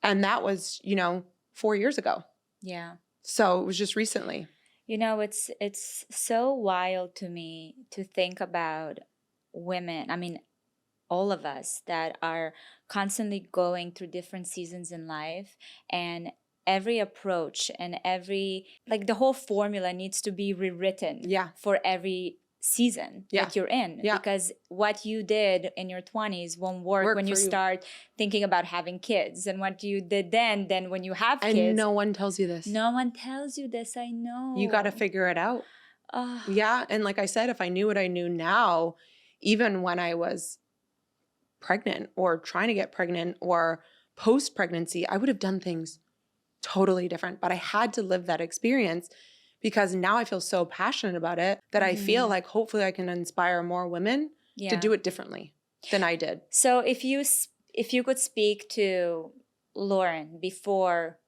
A: And that was, 4 years ago.
B: Yeah.
A: So it was just recently.
B: It's so wild to me to think about women. I mean, all of us that are constantly going through different seasons in life, and every approach and like the whole formula needs to be rewritten for every season that you're in, because what you did in your 20s won't work when you start thinking about having kids, and what you did then when you have kids.
A: And no one tells you this.
B: No one tells you this. I know.
A: You got to figure it out. Yeah. And like I said, if I knew what I knew now, even when I was pregnant or trying to get pregnant or post-pregnancy, I would have done things totally different. But I had to live that experience, because now I feel so passionate about it that I feel like hopefully I can inspire more women to do it differently than I did.
B: So if you could speak to Lauren before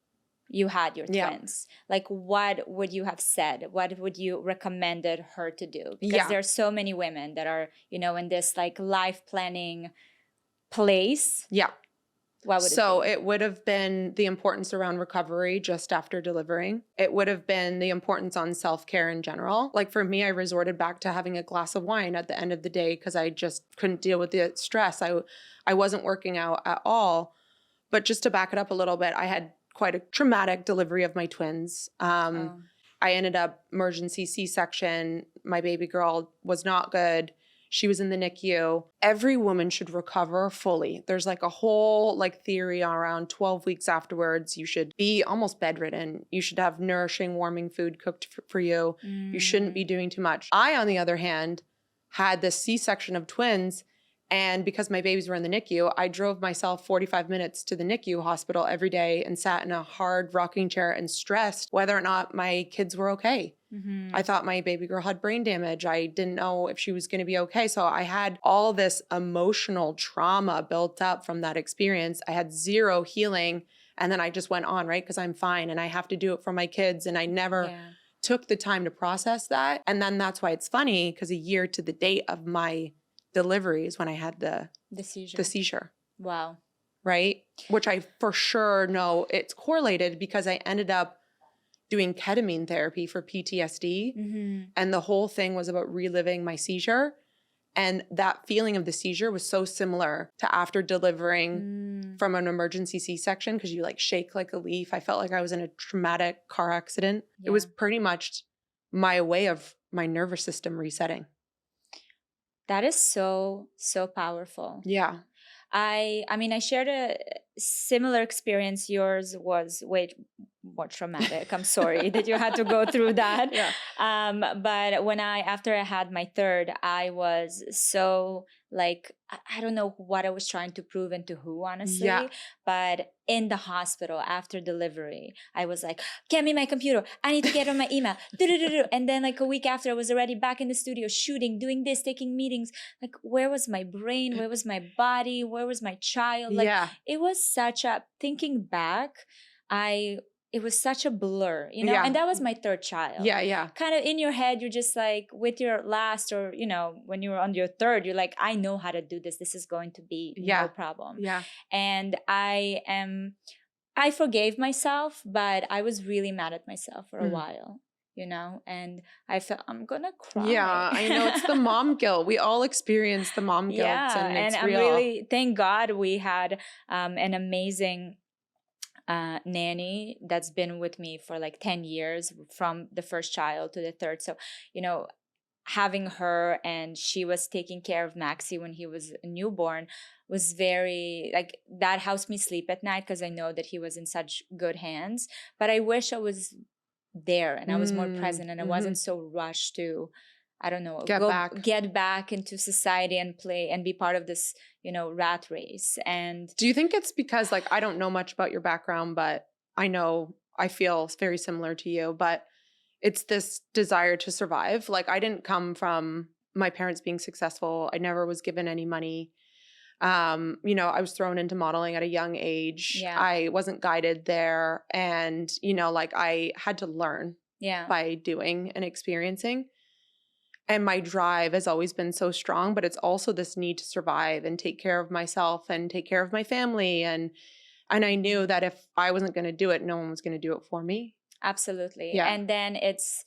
B: you had your twins, like what would you have said? What would you recommended her to do? Because there are so many women that are, in this like life planning place.
A: Yeah.
B: What would
A: it would have been the importance around recovery just after delivering. It would have been the importance on self-care in general. Like for me, I resorted back to having a glass of wine at the end of the day because I just couldn't deal with the stress. I wasn't working out at all. But just to back it up a little bit, I had quite a traumatic delivery of my twins.
B: Oh.
A: I ended up emergency C-section. My baby girl was not good. She was in the NICU. Every woman should recover fully. There's like a whole like theory around 12 weeks afterwards. You should be almost bedridden. You should have nourishing, warming food cooked for you. You shouldn't be doing too much. I, on the other hand, had this C-section of twins. And because my babies were in the NICU, I drove myself 45 minutes to the NICU hospital every day and sat in a hard rocking chair and stressed whether or not my kids were okay. I thought my baby girl had brain damage. I didn't know if she was going to be okay. So I had all this emotional trauma built up from that experience. I had zero healing. And then I just went on, right? Because I'm fine and I have to do it for my kids. And I never took the time to process that. And then that's why it's funny, because a year to the date of my deliveries when I had the seizure.
B: Wow.
A: Right? Which I for sure know it's correlated because I ended up doing ketamine therapy for PTSD. And the whole thing was about reliving my seizure. And that feeling of the seizure was so similar to after delivering from an emergency C-section, because you like shake like a leaf. I felt like I was in a traumatic car accident. It was pretty much my way of my nervous system resetting.
B: That is so, so powerful.
A: Yeah.
B: I mean, I shared a similar experience. Yours was way more traumatic. I'm sorry that you had to go through that. But after I had my third, I was so like, I don't know what I was trying to prove and to who, honestly. But in the hospital after delivery, I was like, get me my computer. I need to get on my email. And then like a week after, I was already back in the studio shooting, doing this, taking meetings. Like, where was my brain? Where was my body? Where was my child? Like, it was such a, thinking back, it was such a blur, you know, and that was my third child. Kind of in your head, you're just like with your last, or, you know, when you were on your third, you're like, I know how to do this. This is going to be no problem. And I forgave myself, but I was really mad at myself for a while, you know, and I felt I'm going to cry.
A: Yeah, I know, it's the mom guilt. We all experience the mom guilt, and it's real.
B: I'm really, thank God we had an amazing nanny that's been with me for like 10 years from the first child to the third. So, you know, having her, and she was taking care of Maxie when he was a newborn, was very like, that helps me sleep at night because I know that he was in such good hands. But I wish I was there and I was more present, and I wasn't so rushed to, I don't know, get back into society and play and be part of this, you know, rat race. And
A: do you think it's because, like, I don't know much about your background, but I feel very similar to you, but it's this desire to survive. Like, I didn't come from my parents being successful. I never was given any money. You know, I was thrown into modeling at a young age. I wasn't guided there. And, you know, like, I had to learn by doing and experiencing. And my drive has always been so strong, but it's also this need to survive and take care of myself and take care of my family. And I knew that if I wasn't going to do it, no one was going to do it for me.
B: Absolutely. And then it's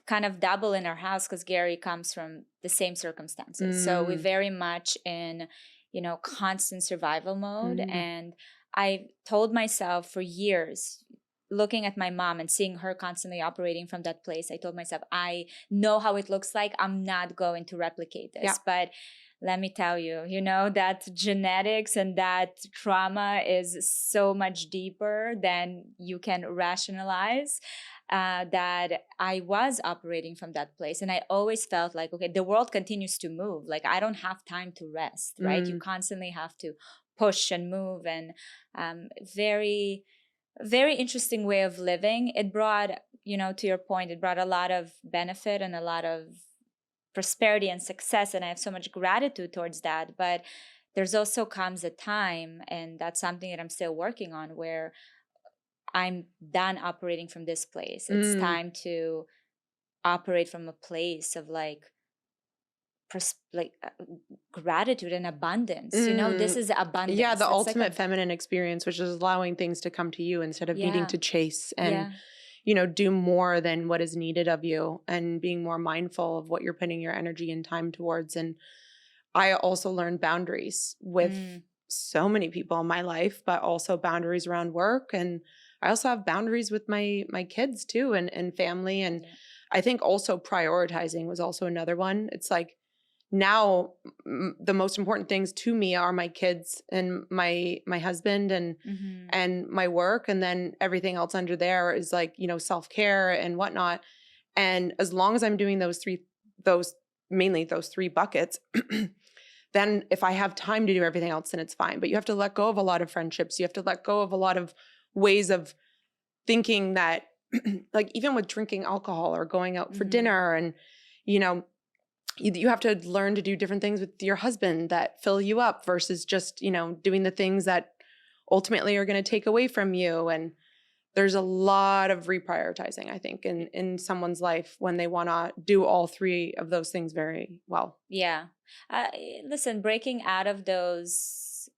B: kind of double in our house because Gary comes from the same circumstances. So we're very much in, you know, constant survival mode. And I told myself for years, looking at my mom and seeing her constantly operating from that place, I told myself, I know how it looks like. I'm not going to replicate this. But let me tell you, you know, that genetics and that trauma is so much deeper than you can rationalize. That I was operating from that place. And I always felt like, okay, the world continues to move. Like, I don't have time to rest, right? You constantly have to push and move. And very, very interesting way of living. It brought, you know, to your point, it brought a lot of benefit and a lot of prosperity and success. And I have so much gratitude towards that. But there's also comes a time, and that's something that I'm still working on, where I'm done operating from this place. It's time to operate from a place of like gratitude and abundance. You know, this is abundance.
A: Yeah, the ultimate feminine experience, which is allowing things to come to you instead of needing to chase and, you know, do more than what is needed of you, and being more mindful of what you're putting your energy and time towards. And I also learned boundaries with so many people in my life, but also boundaries around work and I also have boundaries with my kids too, and family. And
B: Yeah.
A: I think also prioritizing was also another one. It's like now the most important things to me are my kids and my husband and my work, and then everything else under there is like, you know, self-care and whatnot. And as long as I'm doing mainly those three buckets, then if I have time to do everything else, then it's fine. But you have to let go of a lot of friendships. You have to let go of a lot of ways of thinking that, like even with drinking alcohol or going out for dinner, and, you know, you have to learn to do different things with your husband that fill you up versus just, you know, doing the things that ultimately are going to take away from you. And there's a lot of reprioritizing, I think, in someone's life when they want to do all three of those things very well.
B: Yeah. Listen, breaking out of those,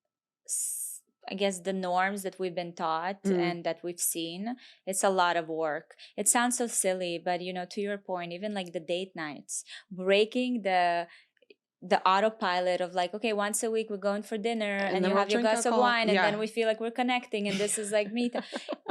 B: I guess, the norms that we've been taught and that we've seen, it's a lot of work. It sounds so silly, but, you know, to your point, even like the date nights, breaking the autopilot of like, okay, once a week we're going for dinner and
A: then
B: you
A: we'll
B: have your
A: drink
B: glass of
A: alcohol.
B: wine and
A: Yeah.
B: then we feel like we're connecting and this is like me.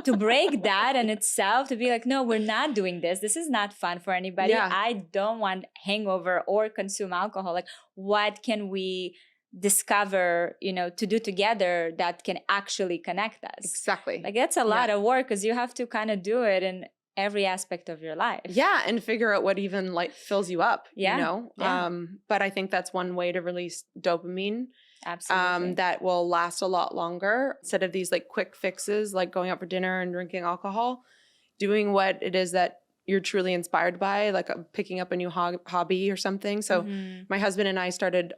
B: To break that in itself, to be like, no, we're not doing this. This is not fun for anybody.
A: Yeah.
B: I don't want hangover or consume alcohol. Like, what can we discover, you know, to do together that can actually connect us?
A: Exactly.
B: Like, that's a lot of work because you have to kind of do it in every aspect of your life.
A: Yeah, and figure out what even like fills you up,
B: Yeah.
A: you know?
B: Yeah.
A: But I think that's one way to release dopamine.
B: Absolutely.
A: That will last a lot longer instead of these like quick fixes, like going out for dinner and drinking alcohol, doing what it is that you're truly inspired by, like picking up a new hobby or something. So my husband and I started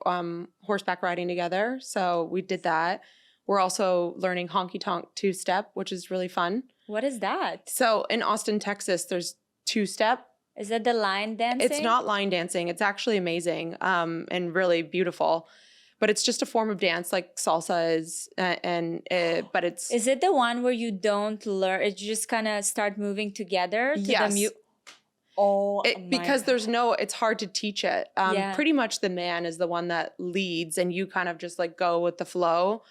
A: horseback riding together. So we did that. We're also learning honky tonk two-step, which is really fun.
B: What is that?
A: So in Austin, Texas, there's two-step.
B: Is that the line dancing?
A: It's not line dancing. It's actually amazing and really beautiful. But it's just a form of dance like salsa is, but it's...
B: Is it the one where you don't learn, you just kind of start moving together to
A: yes.
B: the mute? Oh,
A: because there's no, it's hard to teach it.
B: Yeah.
A: Pretty much the man is the one that leads and you kind of just like go with the flow.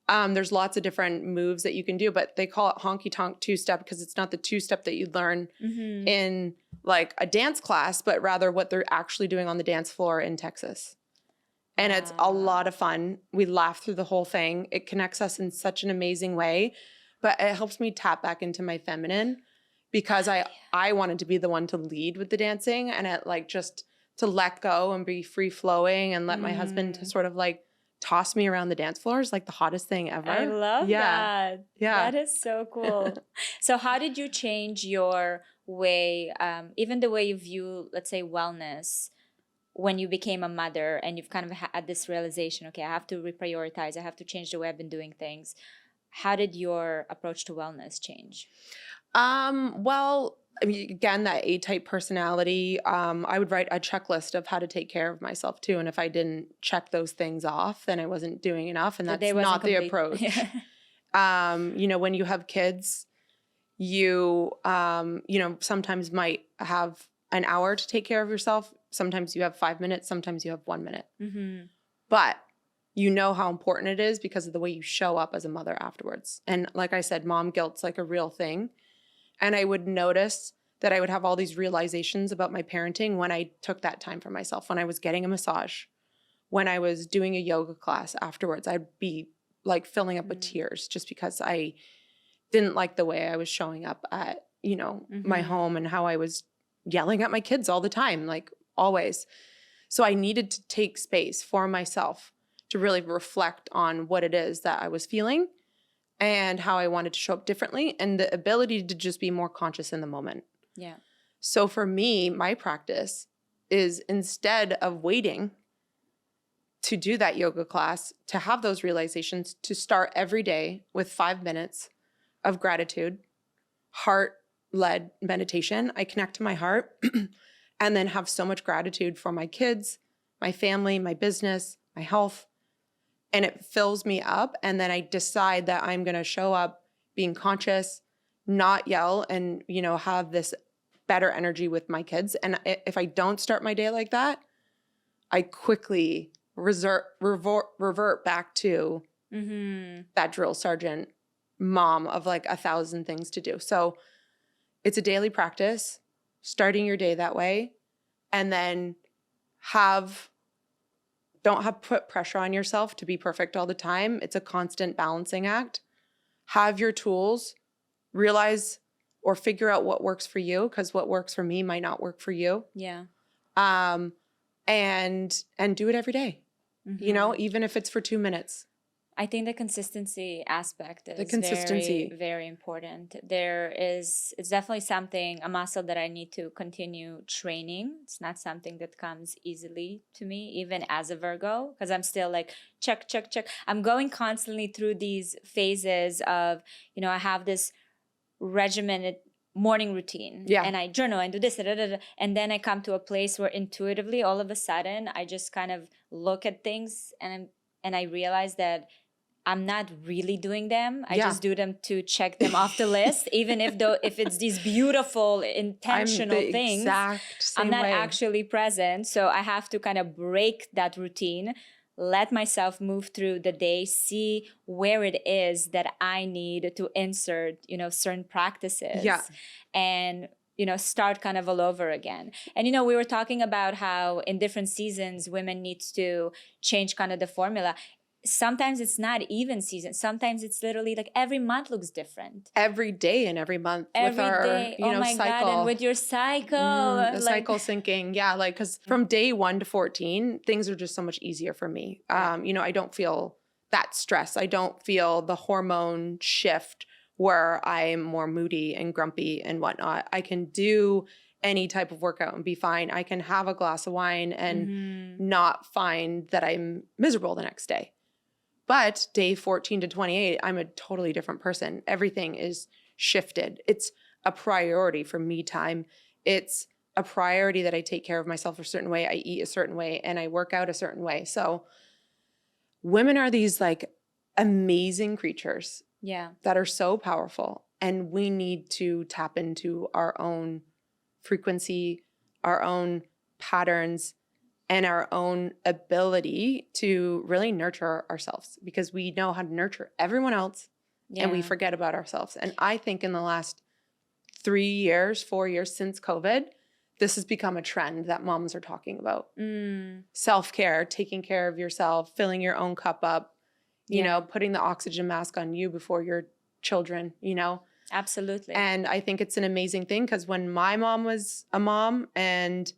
A: There's lots of different moves that you can do, but they call it honky tonk two-step because it's not the two-step that you learn in like a dance class, but rather what they're actually doing on the dance floor in Texas. And it's a lot of fun. We laugh through the whole thing. It connects us in such an amazing way, but it helps me tap back into my feminine because I wanted to be the one to lead with the dancing and it like just to let go and be free flowing and let my husband to sort of like toss me around the dance floor is like the hottest thing ever.
B: I love that.
A: Yeah.
B: That is so cool. So how did you change your way, even the way you view, let's say, wellness when you became a mother and you've kind of had this realization, okay, I have to reprioritize, I have to change the way I've been doing things. How did your approach to wellness change?
A: Well, I mean, again, that A-type personality, I would write a checklist of how to take care of myself too. And if I didn't check those things off, then I wasn't doing enough. And that's not the approach. You know, when you have kids, you know, sometimes might have an hour to take care of yourself. Sometimes you have 5 minutes. Sometimes you have 1 minute. But you know how important it is because of the way you show up as a mother afterwards. And like I said, mom guilt's like a real thing. And I would notice that I would have all these realizations about my parenting when I took that time for myself, when I was getting a massage, when I was doing a yoga class afterwards. I'd be like filling up with tears just because I didn't like the way I was showing up at, you know, my home and how I was yelling at my kids all the time, like always. So I needed to take space for myself to really reflect on what it is that I was feeling and how I wanted to show up differently and the ability to just be more conscious in the moment.
B: Yeah.
A: So for me, my practice is instead of waiting to do that yoga class, to have those realizations, to start every day with 5 minutes of gratitude, heart-led meditation. I connect to my heart and then have so much gratitude for my kids, my family, my business, my health. And it fills me up. And then I decide that I'm going to show up being conscious, not yell, and, you know, have this better energy with my kids. And if I don't start my day like that, I quickly revert back to that drill sergeant mom of like 1,000 things to do. So it's a daily practice, starting your day that way, and then don't put pressure on yourself to be perfect all the time. It's a constant balancing act. Have your tools, realize or figure out what works for you, because what works for me might not work for you.
B: Yeah.
A: And do it every day. You know, even if it's for 2 minutes.
B: I think the consistency aspect is
A: consistency.
B: very, very important. It's definitely a muscle that I need to continue training. It's not something that comes easily to me, even as a Virgo, because I'm still like, check, check, check. I'm going constantly through these phases of, you know, I have this regimented morning routine, and I journal and do this, and then I come to a place where intuitively, all of a sudden, I just kind of look at things and I realize that I'm not really doing them. I just do them to check them off the list, even if it's these beautiful, intentional things. I'm not actually present. So I have to kind of break that routine, let myself move through the day, see where it is that I need to insert, you know, certain practices. And you know, start kind of all over again. And, you know, we were talking about how in different seasons, women need to change kind of the formula. Sometimes it's not even season. Sometimes it's literally like every month looks different.
A: Every day and every month
B: every
A: with our,
B: day.
A: you know, cycle.
B: God, and with your cycle.
A: The cycle syncing. Yeah, like, because from day 1 to 14, things are just so much easier for me. You know, I don't feel that stress. I don't feel the hormone shift where I'm more moody and grumpy and whatnot. I can do any type of workout and be fine. I can have a glass of wine and not find that I'm miserable the next day. But day 14 to 28, I'm a totally different person. Everything is shifted. It's a priority for me time. It's a priority that I take care of myself a certain way. I eat a certain way and I work out a certain way. So women are these like amazing creatures that are so powerful. And we need to tap into our own frequency, our own patterns, and our own ability to really nurture ourselves, because we know how to nurture everyone else and we forget about ourselves. And I think in the last 3 years, 4 years since COVID, this has become a trend that moms are talking about. Self-care, taking care of yourself, filling your own cup up, you know, putting the oxygen mask on you before your children, you know?
B: Absolutely.
A: And I think it's an amazing thing, because when my mom was a mom, and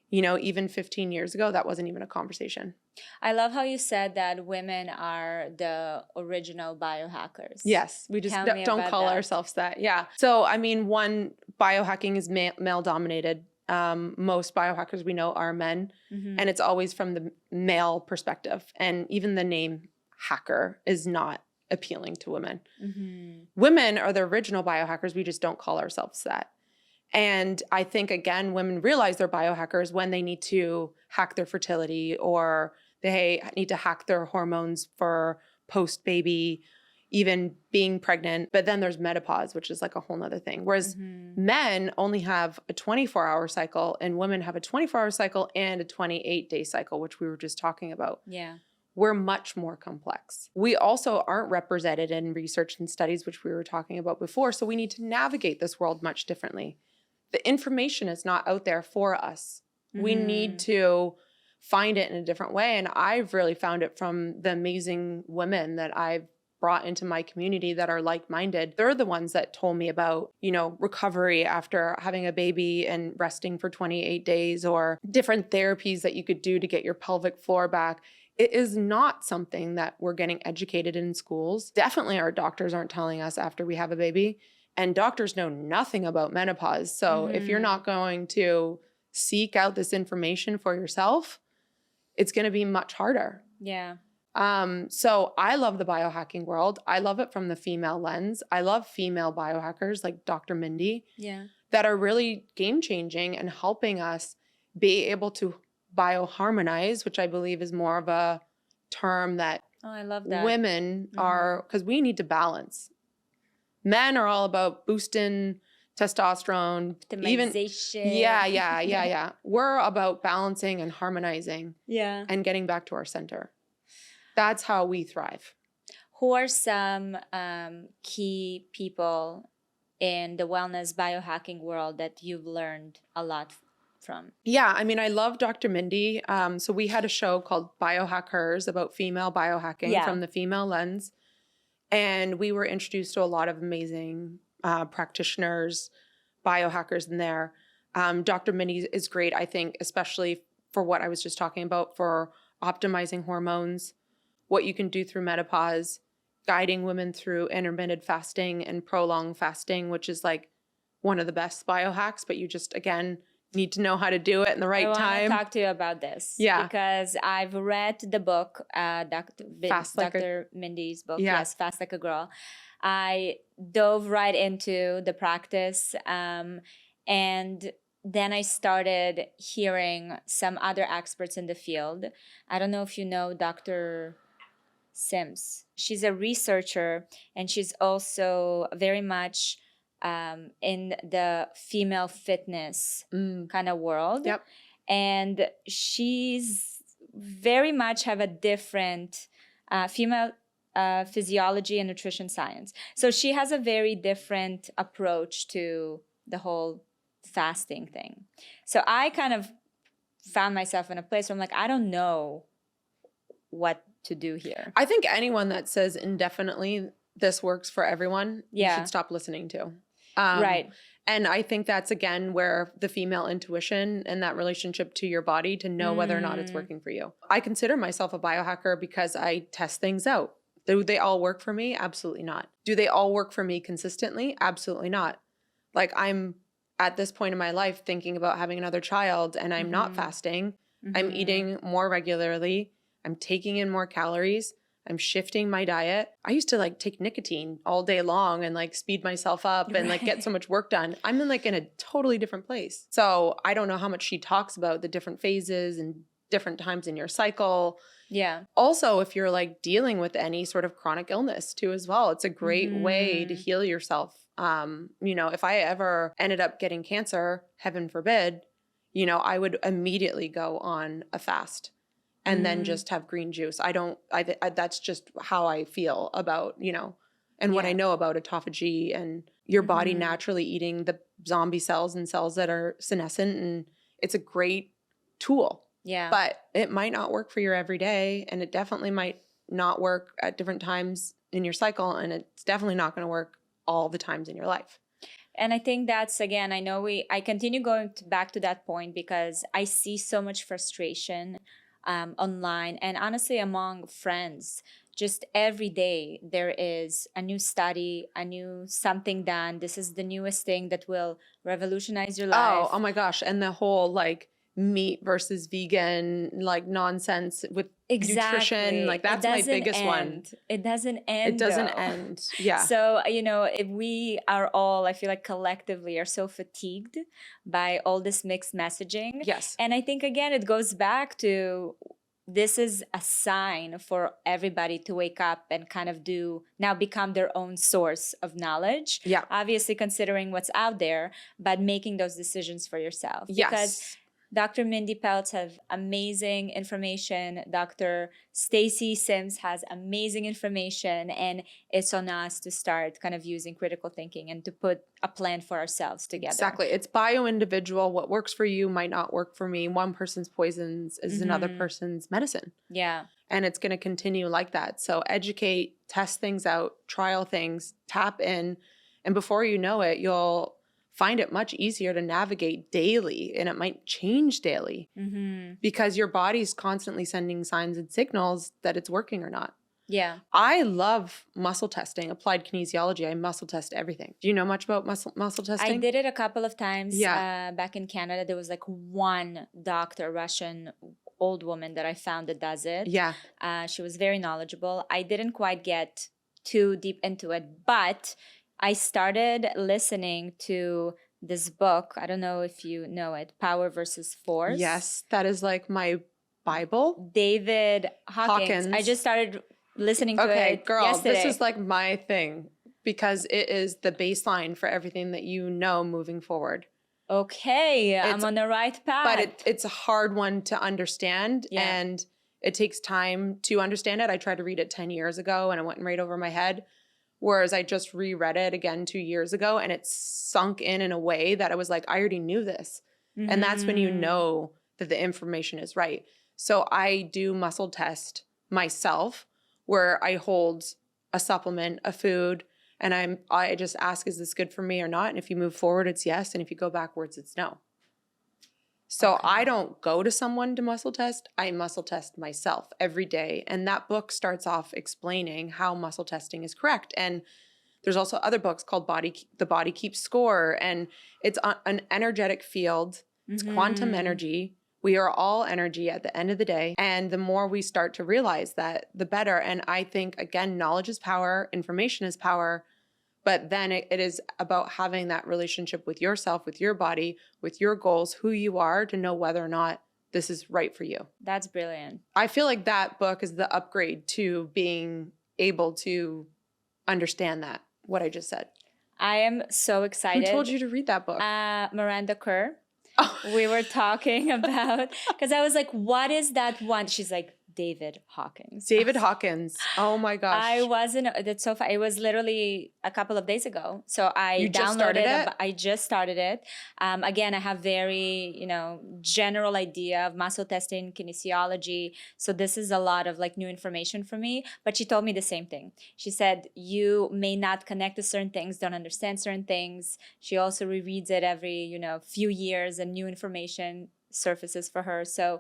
A: you know, even 15 years ago, that wasn't even a conversation.
B: I love how you said that women are the original biohackers.
A: Yes, we just don't call ourselves that. Yeah. So, I mean, biohacking is male dominated. Most biohackers we know are men, and it's always from the male perspective. And even the name hacker is not appealing to women. Women are the original biohackers. We just don't call ourselves that. And I think, again, women realize they're biohackers when they need to hack their fertility, or they need to hack their hormones for post-baby, even being pregnant. But then there's menopause, which is like a whole nother thing. Whereas men only have a 24-hour cycle, and women have a 24-hour cycle and a 28-day cycle, which we were just talking about.
B: Yeah.
A: We're much more complex. We also aren't represented in research and studies, which we were talking about before. So we need to navigate this world much differently. The information is not out there for us. We need to find it in a different way. And I've really found it from the amazing women that I've brought into my community that are like-minded. They're the ones that told me about, you know, recovery after having a baby and resting for 28 days, or different therapies that you could do to get your pelvic floor back. It is not something that we're getting educated in schools. Definitely our doctors aren't telling us after we have a baby. And doctors know nothing about menopause. So if you're not going to seek out this information for yourself, it's going to be much harder.
B: Yeah.
A: So I love the biohacking world. I love it from the female lens. I love female biohackers like Dr. Mindy that are really game-changing and helping us be able to bioharmonize, which I believe is more of a term that
B: I love that.
A: Women are, because we need to balance. Men are all about boosting testosterone.
B: Optimization.
A: Yeah. We're about balancing and harmonizing and getting back to our center. That's how we thrive.
B: who are some key people in the wellness biohacking world that you've learned a lot from?
A: Yeah, I mean, I love Dr. Mindy. So we had a show called Biohackers about female biohacking from the female lens. And we were introduced to a lot of amazing practitioners, biohackers in there. Dr. Mindy is great, I think, especially for what I was just talking about, for optimizing hormones, what you can do through menopause, guiding women through intermittent fasting and prolonged fasting, which is like one of the best biohacks, but you just, again, need to know how to do it in the right time.
B: I want to talk to you about this.
A: Yeah.
B: Because I've read the book, Dr. Mindy's book, yes, Fast Like a Girl. I dove right into the practice, and then I started hearing some other experts in the field. I don't know if you know Dr. Sims. She's a researcher, and she's also very much in the female fitness kind of world.
A: Yep.
B: And she's very much have a different female physiology and nutrition science. So she has a very different approach to the whole fasting thing. So I kind of found myself in a place where I'm like, I don't know what to do here.
A: I think anyone that says indefinitely this works for everyone, you should stop listening to.
B: Right.
A: And I think that's, again, where the female intuition and that relationship to your body to know whether or not it's working for you. I consider myself a biohacker because I test things out. Do they all work for me? Absolutely not. Do they all work for me consistently? Absolutely not. Like, I'm at this point in my life thinking about having another child, and I'm not fasting. I'm eating more regularly. I'm taking in more calories. I'm shifting my diet. I used to like take nicotine all day long and like speed myself up and like get so much work done. I'm in like in a totally different place. So I don't know how much she talks about the different phases and different times in your cycle.
B: Yeah.
A: Also, if you're like dealing with any sort of chronic illness too as well, it's a great way to heal yourself. You know, if I ever ended up getting cancer, heaven forbid, you know, I would immediately go on a fast and then just have green juice. That's just how I feel about, you know, and what I know about autophagy and your body naturally eating the zombie cells and cells that are senescent. And it's a great tool.
B: Yeah.
A: But it might not work for your everyday, and it definitely might not work at different times in your cycle. And it's definitely not going to work all the times in your life.
B: And I think that's, again, I continue going back to that point because I see so much frustration online and honestly among friends. Just every day there is a new study, a new something done. This is the newest thing that will revolutionize your life.
A: Oh my gosh. And the whole like meat versus vegan like nonsense with nutrition, like that's my biggest one.
B: It doesn't end.
A: It doesn't end. Yeah.
B: So, you know, if we are all, I feel like collectively are so fatigued by all this mixed messaging.
A: Yes.
B: And I think, again, it goes back to this is a sign for everybody to wake up and kind of become their own source of knowledge.
A: Yeah.
B: Obviously considering what's out there, but making those decisions for yourself.
A: Yes.
B: Because Dr. Mindy Peltz has amazing information. Dr. Stacy Sims has amazing information. And it's on us to start kind of using critical thinking and to put a plan for ourselves together.
A: Exactly. It's bio-individual. What works for you might not work for me. One person's poisons is another person's medicine.
B: Yeah.
A: And it's going to continue like that. So educate, test things out, trial things, tap in. And before you know it, you'll find it much easier to navigate daily, and it might change daily because your body's constantly sending signs and signals that it's working or not.
B: Yeah.
A: I love muscle testing, applied kinesiology. I muscle test everything. Do you know much about muscle testing?
B: I did it a couple of times back in Canada. There was like one doctor, Russian old woman that I found that does it.
A: Yeah.
B: She was very knowledgeable. I didn't quite get too deep into it, but I started listening to this book. I don't know if you know it, Power versus Force.
A: Yes, that is like my Bible.
B: David Hawkins. I just started listening to it
A: Okay, girl,
B: yesterday.
A: this is like my thing because it is the baseline for everything that you know moving forward.
B: Okay, I'm on the right path.
A: But it's a hard one to understand, and it takes time to understand it. I tried to read it 10 years ago and it went right over my head. Whereas I just reread it again 2 years ago and it sunk in a way that I was like, I already knew this.
B: Mm-hmm.
A: And that's when you know that the information is right. So I do muscle test myself where I hold a supplement, a food, and I just ask, is this good for me or not? And if you move forward, it's yes. And if you go backwards, it's no. So I don't go to someone to muscle test. I muscle test myself every day. And that book starts off explaining how muscle testing is correct. And there's also other books called The Body Keeps Score. And it's an energetic field. It's quantum energy. We are all energy at the end of the day. And the more we start to realize that, the better. And I think, again, knowledge is power, information is power. But then it is about having that relationship with yourself, with your body, with your goals, who you are, to know whether or not this is right for you.
B: That's brilliant. I
A: feel like that book is the upgrade to being able to understand that, what I just said.
B: I am so excited.
A: Who told you to read that book?
B: Miranda Kerr.
A: Oh.
B: We were talking about, because I was like, what is that one? She's like, David Hawkins.
A: David Hawkins. Oh my gosh.
B: That's so fun. It was literally a couple of days ago. So I
A: just started it?
B: I just started it. Again, I have very, general idea of muscle testing, kinesiology. So this is a lot of like new information for me. But she told me the same thing. She said, you may not connect to certain things, don't understand certain things. She also rereads it every, few years and new information surfaces for her. So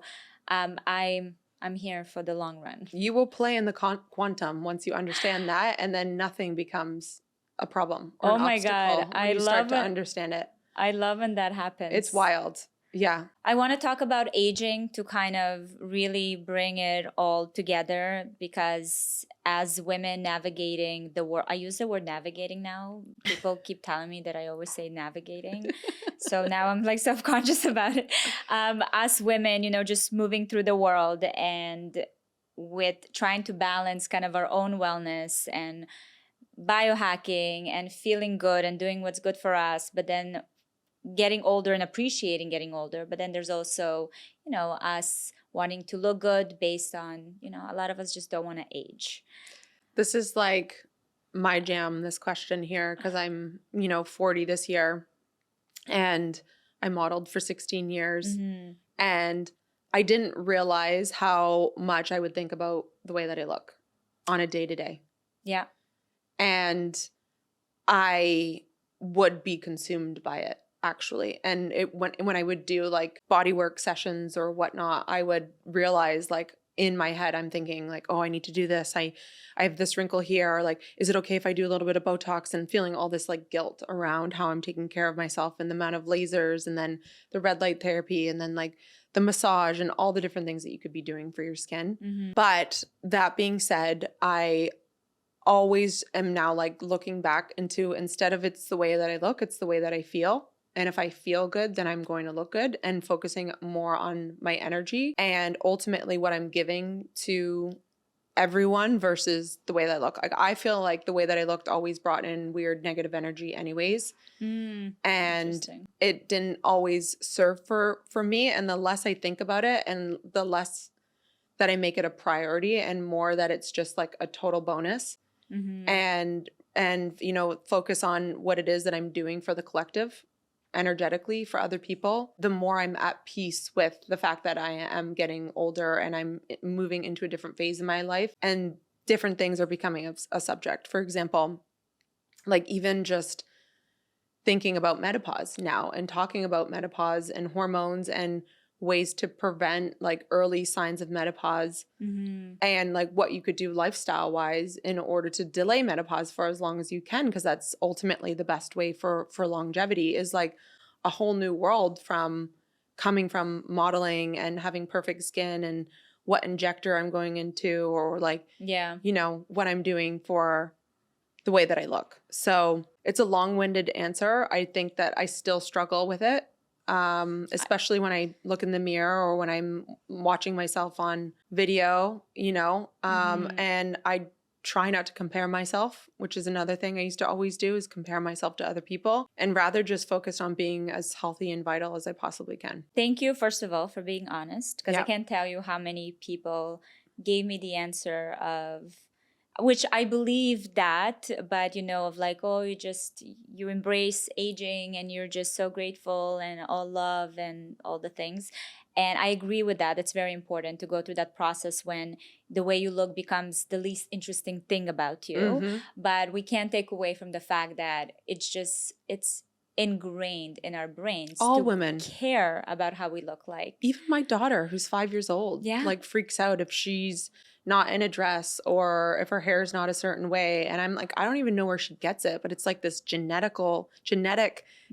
B: I'm here for the long run. You
A: will play in the quantum once you understand that, and then nothing becomes a problem or an obstacle.
B: God,
A: I love start to understand it.
B: I love when that happens.
A: It's wild. Yeah.
B: I want to talk about aging to kind of really bring it all together, because as women navigating the world, I use the word navigating now. People keep telling me that I always say navigating. So now I'm like self-conscious about it. Us women, just moving through the world and with trying to balance kind of our own wellness and biohacking and feeling good and doing what's good for us, but then getting older and appreciating getting older. But then there's also, us wanting to look good based on, a lot of us just don't want to age.
A: This is like my jam, this question here, because I'm, 40 this year and I modeled for 16 years. Mm-hmm. And I didn't realize how much I would think about the way that I look on a day-to-day.
B: Yeah.
A: And I would be consumed by it, actually. And when I would do like body work sessions or whatnot, I would realize like in my head, I'm thinking like, oh, I need to do this. I have this wrinkle here. Or like, is it okay if I do a little bit of Botox? And feeling all this like guilt around how I'm taking care of myself and the amount of lasers and then the red light therapy and then like the massage and all the different things that you could be doing for your skin. Mm-hmm. But that being said, I always am now like looking back into, instead of it's the way that I look, it's the way that I feel. And if I feel good, then I'm going to look good, and focusing more on my energy and ultimately what I'm giving to everyone versus the way that I look. Like I feel like the way that I looked always brought in weird negative energy anyways. And it didn't always serve for me. And the less I think about it and the less that I make it a priority and more that it's just like a total bonus. Mm-hmm. And focus on what it is that I'm doing for the collective energetically for other people, the more I'm at peace with the fact that I am getting older and I'm moving into a different phase in my life and different things are becoming a subject. For example, like even just thinking about menopause now and talking about menopause and hormones and ways to prevent like early signs of menopause. Mm-hmm. And like what you could do lifestyle wise in order to delay menopause for as long as you can, because that's ultimately the best way for longevity, is like a whole new world from coming from modeling and having perfect skin and what injector I'm going into or like, what I'm doing for the way that I look. So it's a long-winded answer. I think that I still struggle with it. Especially when I look in the mirror or when I'm watching myself on video, and I try not to compare myself, which is another thing I used to always do, is compare myself to other people, and rather just focus on being as healthy and vital as I possibly can.
B: Thank you, first of all, for being honest, because I
A: Yeah.
B: can't tell you how many people gave me the answer of, which I believe that, but of like, oh, you embrace aging and you're just so grateful and all love and all the things. And I agree with that. It's very important to go through that process when the way you look becomes the least interesting thing about you.
A: Mm-hmm.
B: But we can't take away from the fact that it's ingrained in our brains
A: All
B: to
A: women
B: care about how we look like.
A: Even my daughter, who's 5 years old, like freaks out if she's not in a dress or if her hair is not a certain way. And I'm like, I don't even know where she gets it, but it's like this genetic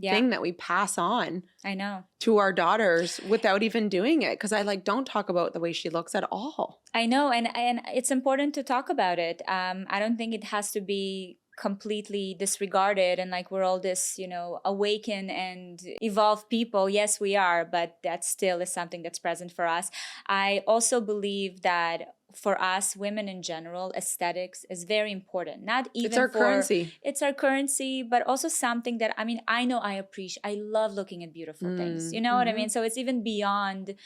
A: thing that we pass on.
B: I know.
A: To our daughters without even doing it. Because I like don't talk about the way she looks at all.
B: I know. And it's important to talk about it. I don't think it has to be completely disregarded and like we're all this, awakened and evolved people. Yes, we are, but that still is something that's present for us. I also believe that for us women in general, aesthetics is very important. Not even
A: it's our currency.
B: It's our currency, but also something that I know I appreciate. I love looking at beautiful things. You know what I mean? So it's even beyond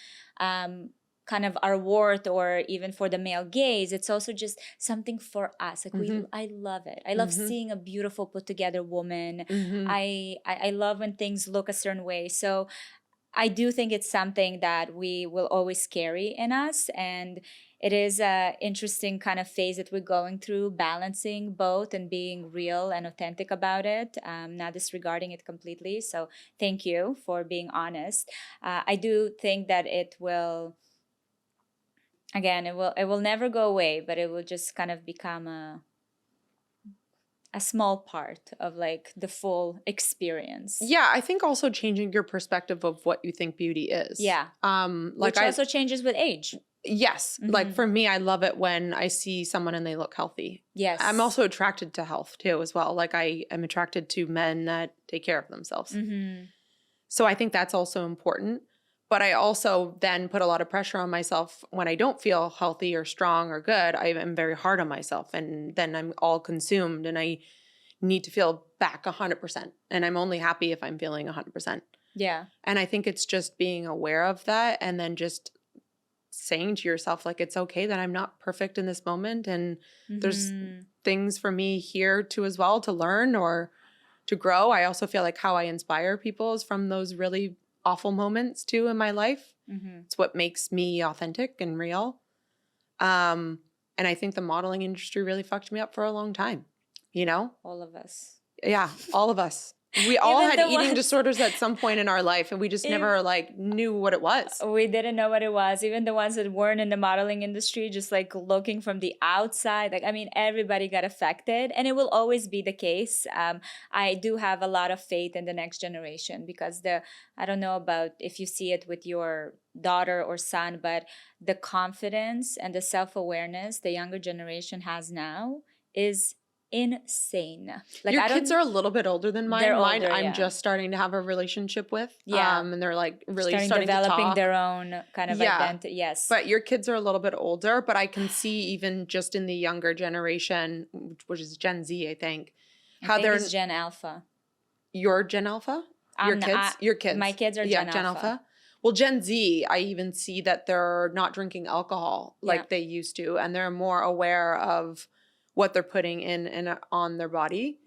B: kind of our worth or even for the male gaze. It's also just something for us. Like I love it. I love seeing a beautiful put together woman. I love when things look a certain way. So I do think it's something that we will always carry in us. And it is an interesting kind of phase that we're going through, balancing both and being real and authentic about it, not disregarding it completely. So thank you for being honest. I do think that it will, again, it will never go away, but it will just kind of become a small part of like the full experience.
A: Yeah, I think also changing your perspective of what you think beauty is.
B: Yeah.
A: Like
B: which also changes with age.
A: Yes. Like for me, I love it when I see someone and they look healthy.
B: Yes.
A: I'm also attracted to health too as well. Like I am attracted to men that take care of themselves. So I think that's also important. But I also then put a lot of pressure on myself when I don't feel healthy or strong or good. I am very hard on myself and then I'm all consumed and I need to feel back 100%. And I'm only happy if I'm feeling 100%.
B: Yeah.
A: And I think it's just being aware of that and then just saying to yourself, like, it's okay that I'm not perfect in this moment. And there's things for me here too as well to learn or to grow. I also feel like how I inspire people is from those really awful moments too in my life. It's what makes me authentic and real. And I think the modeling industry really fucked me up for a long time,
B: All of us.
A: Yeah, all of us. We all
B: Even
A: had
B: the
A: eating
B: ones-
A: disorders at some point in our life and we just never like knew what it was.
B: We didn't know what it was. Even the ones that weren't in the modeling industry, just like looking from the outside. Like, I mean, everybody got affected and it will always be the case. I do have a lot of faith in the next generation because I don't know about if you see it with your daughter or son, but the confidence and the self-awareness the younger generation has now is insane. Like,
A: Your kids are a little bit older than mine.
B: They're
A: Mine,
B: older,
A: I'm
B: yeah.
A: just starting to have a relationship with.
B: Yeah.
A: And they're like really starting
B: developing
A: to talk.
B: their own kind of identity. Yes.
A: But your kids are a little bit older, but I can see even just in the younger generation, which is Gen Z, I think,
B: I think it's Gen Alpha.
A: Your Gen Alpha? Your kids.
B: My kids are Gen Alpha.
A: Well, Gen Z, I even see that they're not drinking alcohol like they used to, and they're more aware of what they're putting in and on their body,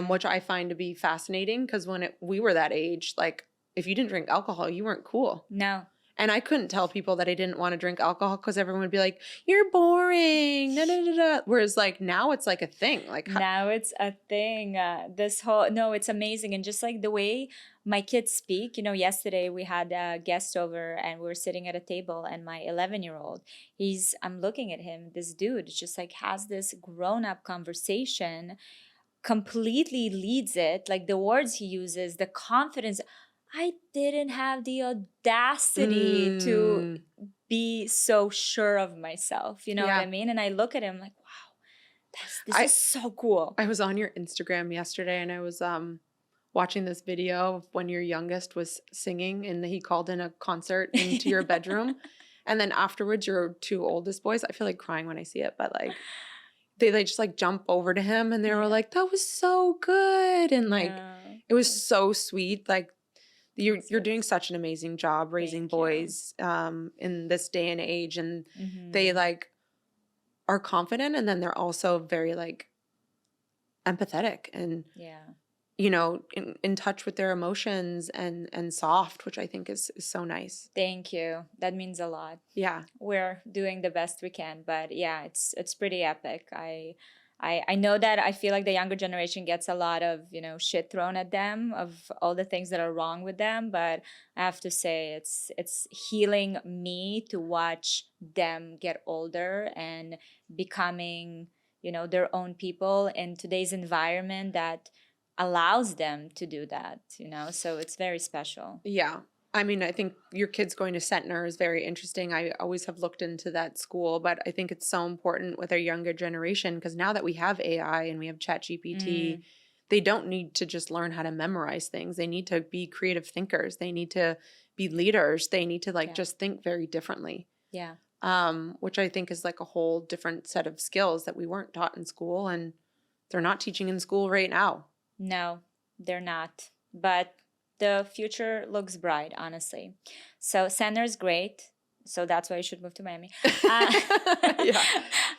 A: which I find to be fascinating because when we were that age, like if you didn't drink alcohol, you weren't cool.
B: No.
A: And I couldn't tell people that I didn't want to drink alcohol because everyone would be like, "You're boring." Da, da, da, da. Whereas like now it's like a thing. Like
B: now it's a thing. It's amazing. And just like the way my kids speak, yesterday we had a guest over and we were sitting at a table and my 11-year-old, I'm looking at him, this dude just like has this grown-up conversation, completely leads it, like the words he uses, the confidence. I didn't have the audacity to be so sure of myself. You know what I mean? And I look at him like, wow, this is so cool.
A: I was on your Instagram yesterday and I was watching this video of when your youngest was singing and he called in a concert into your bedroom. And then afterwards, your two oldest boys, I feel like crying when I see it, but like they like just like jump over to him and they were
B: Yeah.
A: like, that was so good. And like,
B: Yeah.
A: it was so sweet. Like you're
B: That's really
A: doing such an amazing job raising
B: Thank you.
A: boys in this day and age. And they
B: Mhm.
A: like are confident, and then they're also very like empathetic and,
B: Yeah.
A: you know, in touch with their emotions and soft, which I think is so nice.
B: Thank you. That means a lot.
A: Yeah.
B: We're doing the best we can, but yeah, it's pretty epic. I know that I feel like the younger generation gets a lot of, you know, shit thrown at them of all the things that are wrong with them, but I have to say it's healing me to watch them get older and becoming, you know, their own people in today's environment that allows them to do that, you know. So it's very special.
A: Yeah. I mean, I think your kids going to Centner is very interesting. I always have looked into that school, but I think it's so important with our younger generation because now that we have AI and we have ChatGPT, they don't need to just learn how to memorize things. They need to be creative thinkers. They need to be leaders. They need to like
B: Yeah.
A: just think very differently.
B: Yeah.
A: Which I think is like a whole different set of skills that we weren't taught in school and they're not teaching in school right now.
B: No, they're not. But the future looks bright, honestly. So Center's great. So that's why you should move to Miami.
A: Yeah.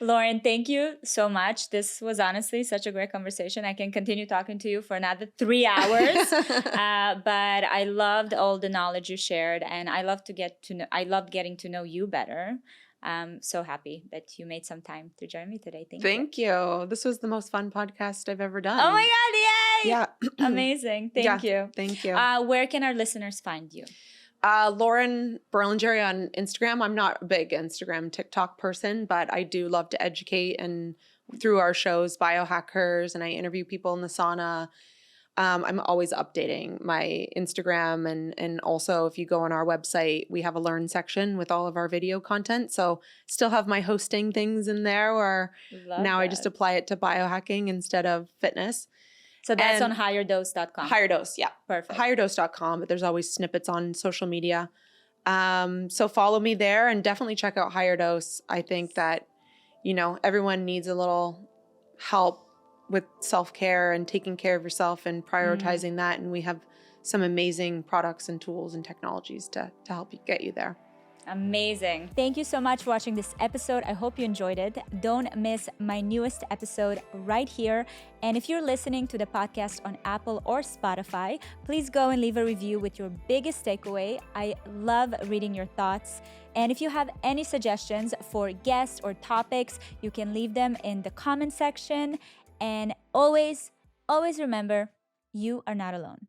B: Lauren, thank you so much. This was honestly such a great conversation. I can continue talking to you for another 3 hours. But I loved all the knowledge you shared, and I loved getting to know you better. I'm so happy that you made some time to join me today. Thank you.
A: Thank you. This was the most fun podcast I've ever done.
B: Oh my God, yay!
A: Yeah.
B: Amazing. Thank you.
A: Thank you.
B: Where can our listeners find you?
A: Lauren Berlingeri on Instagram. I'm not a big Instagram, TikTok person, but I do love to educate, and through our shows, Biohackers, and I interview people in the sauna. I'm always updating my Instagram, and also if you go on our website, we have a learn section with all of our video content. So still have my hosting things in there where now I just apply it to biohacking instead of fitness.
B: So that's
A: And
B: on HigherDOSE.com.
A: HigherDOSE, yeah.
B: Perfect.
A: HigherDOSE.com, but there's always snippets on social media. So follow me there and definitely check out HigherDOSE. I think that, you know, everyone needs a little help with self-care and taking care of yourself and prioritizing that. And we have some amazing products and tools and technologies to help you get you there.
B: Amazing. Thank you so much for watching this episode. I hope you enjoyed it. Don't miss my newest episode right here. And if you're listening to the podcast on Apple or Spotify, please go and leave a review with your biggest takeaway. I love reading your thoughts. And if you have any suggestions for guests or topics, you can leave them in the comment section. And always, always remember, you are not alone.